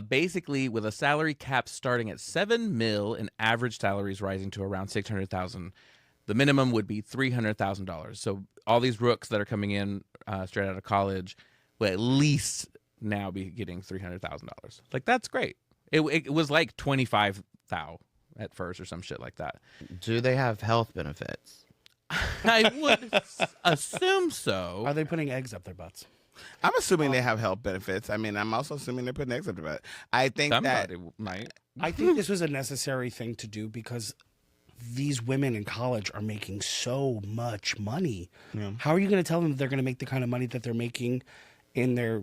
Speaker 3: basically with a salary cap starting at $7 million and average salaries rising to around $600,000. The minimum would be $300,000. So all these rooks that are coming in straight out of college will at least now be getting $300,000. Like that's great. It was like 25,000 at first or some shit like that.
Speaker 4: Do they have health benefits?
Speaker 3: I would assume so.
Speaker 1: Are they putting eggs up their butts?
Speaker 2: I'm assuming they have health benefits. I mean, I'm also assuming they're putting eggs up their butt. I think that
Speaker 3: Somebody might.
Speaker 1: I think this was a necessary thing to do because these women in college are making so much money. How are you going to tell them that they're going to make the kind of money that they're making in their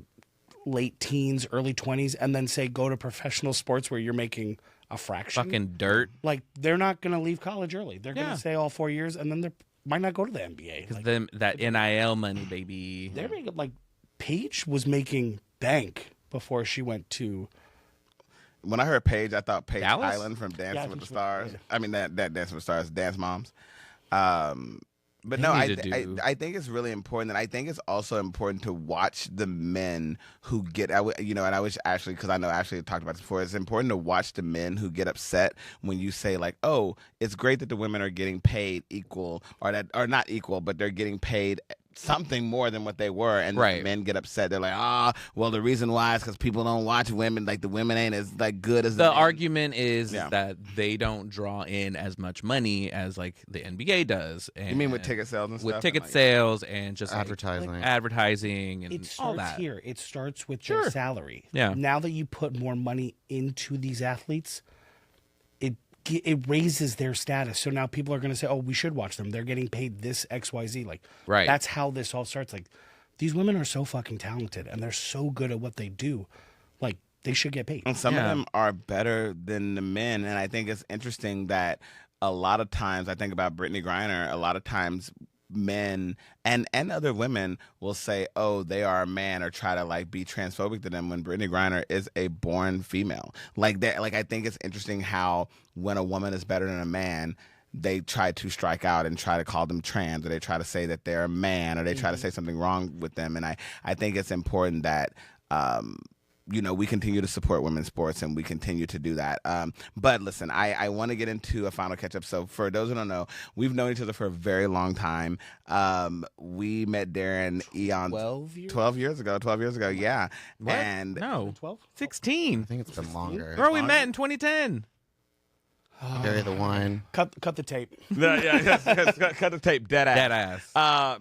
Speaker 1: late teens, early 20s, and then say go to professional sports where you're making a fraction?
Speaker 3: Fucking dirt.
Speaker 1: Like, they're not going to leave college early. They're going
Speaker 3: Yeah.
Speaker 1: to stay all 4 years, and then they might not go to the NBA.
Speaker 3: Because
Speaker 1: Like,
Speaker 3: them that NIL money, baby.
Speaker 1: they're making, like, Paige was making bank before she went to...
Speaker 2: when I heard Paige, I thought Paige
Speaker 3: Dallas?
Speaker 2: Island from Dancing
Speaker 1: Yeah, I
Speaker 2: with the
Speaker 1: think she
Speaker 2: Stars.
Speaker 1: was-
Speaker 2: I mean that Dancing with the Stars, Dance Moms. But
Speaker 3: They
Speaker 2: no,
Speaker 3: need to do-
Speaker 2: I think it's really important, and I think it's also important to watch the men who get, and I wish Ashley, because I know Ashley had talked about this before. It's important to watch the men who get upset when you say like, "Oh, it's great that the women are getting paid equal, or not equal, but they're getting paid something more than what they were," and
Speaker 3: Right.
Speaker 2: the men get upset. They're like, well, the reason why is because people don't watch women, like the women ain't as like good as
Speaker 3: The
Speaker 2: men."
Speaker 3: argument is
Speaker 2: Yeah.
Speaker 3: that they don't draw in as much money as like the NBA does. And
Speaker 2: You mean with ticket sales and
Speaker 3: with
Speaker 2: stuff?
Speaker 3: ticket
Speaker 2: And, like,
Speaker 3: sales and just like,
Speaker 4: Advertising.
Speaker 3: advertising and
Speaker 1: It
Speaker 3: all
Speaker 1: starts
Speaker 3: that.
Speaker 1: here. It starts with
Speaker 3: Sure.
Speaker 1: their salary.
Speaker 3: Yeah.
Speaker 1: Now that you put more money into these athletes, it raises their status. So now people are going to say, "Oh, we should watch them. They're getting paid this XYZ." Like,
Speaker 3: Right.
Speaker 1: That's how this all starts. Like, these women are so fucking talented and they're so good at what they do. Like, they should get paid.
Speaker 2: And some
Speaker 3: Yeah.
Speaker 2: of them are better than the men. And I think it's interesting that a lot of times, I think about Brittany Griner, a lot of times men and other women will say, "Oh, they are a man," or try to like be transphobic to them when Brittany Griner is a born female. Like that. Like I think it's interesting how when a woman is better than a man, they try to strike out and try to call them trans, or they try to say that they're a man, or they try to say something wrong with them. And I think it's important that we continue to support women's sports and we continue to do that. But listen, I want to get into a final catch up. So for those who don't know, we've known each other for a very long time. We met Darren 12 years ago. Yeah.
Speaker 3: What?
Speaker 2: And
Speaker 3: No.
Speaker 1: 12?
Speaker 3: 16.
Speaker 4: I think it's been longer.
Speaker 3: Girl, we met in 2010.
Speaker 4: Carry the one.
Speaker 1: Cut the tape.
Speaker 2: cut the tape, dead ass.
Speaker 3: Dead ass.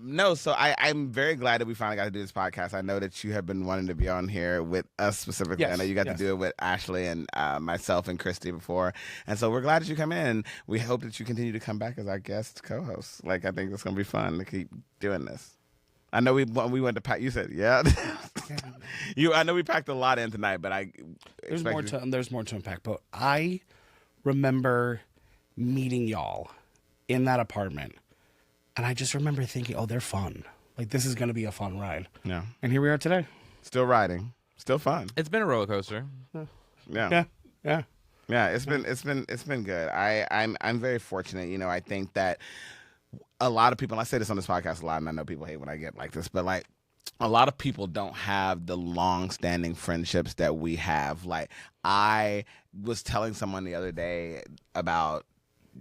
Speaker 2: No, so I'm very glad that we finally got to do this podcast. I know that you have been wanting to be on here with us specifically.
Speaker 1: Yes,
Speaker 2: I know you got
Speaker 1: yes.
Speaker 2: to do it with Ashley and myself and Christy before. And so we're glad that you come in. We hope that you continue to come back as our guest co-host. Like, I think it's going to be fun to keep doing this. I know we went to pack. You said, yeah. I know we packed a lot in tonight, but
Speaker 1: There's more to unpack. But I remember meeting y'all in that apartment, and I just remember thinking, oh, they're fun. Like, this is going to be a fun ride.
Speaker 2: Yeah.
Speaker 1: And here we are today.
Speaker 2: Still riding. Still fun.
Speaker 3: It's been a roller coaster.
Speaker 2: Yeah.
Speaker 1: Yeah.
Speaker 2: It's been good. I'm very fortunate. I think that a lot of people, and I say this on this podcast a lot, and I know people hate when I get like this, but like a lot of people don't have the long-standing friendships that we have. Like, I was telling someone the other day about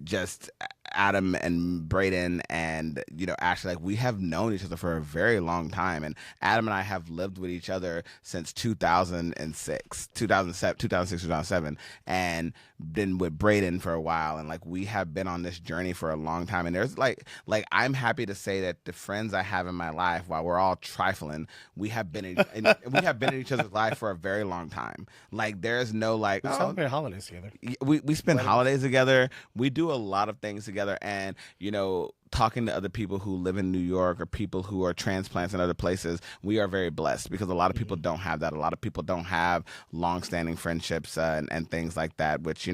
Speaker 2: just Adam and Braden and Ashley. Like, we have known each other for a very long time, and Adam and I have lived with each other since 2007, and been with Braden for a while, and like we have been on this journey for a long time. And there's like I'm happy to say that the friends I have in my life, while we're all trifling, we have been in each other's life for a very long time. Like, there's no like
Speaker 1: We celebrate holidays together.
Speaker 2: we spend holidays together. We do a lot of things together, and talking to other people who live in New York or people who are transplants in other places, we are very blessed because a lot of people don't have that. A lot of people don't have long-standing friendships and things like that, which,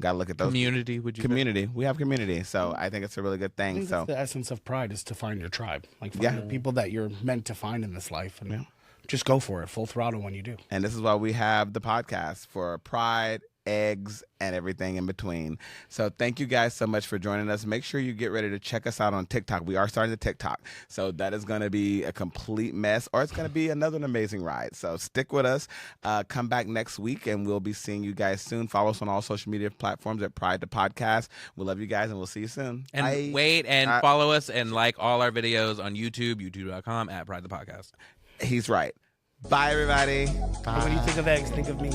Speaker 2: got to look at those.
Speaker 3: Community, would you say?
Speaker 2: Community. We have community. So I think it's a really good
Speaker 1: I
Speaker 2: thing.
Speaker 1: think
Speaker 2: So
Speaker 1: that's the essence of pride, is to find your tribe. Like, find the people that you're meant to find in this life, and just go for it, full throttle when you do.
Speaker 2: And this is why we have the podcast, for pride, eggs, and everything in between. So thank you guys so much for joining us. Make sure you get ready to check us out on TikTok. We are starting the TikTok. So that is going to be a complete mess, or it's going to be another amazing ride. So stick with us. Come back next week, and we'll be seeing you guys soon. Follow us on all social media platforms at Pride the Podcast. We love you guys, and we'll see you soon.
Speaker 3: And follow us and like all our videos on YouTube, youtube.com @Pride the Podcast.
Speaker 2: He's right. Bye, everybody.
Speaker 1: When you think of eggs, think of me.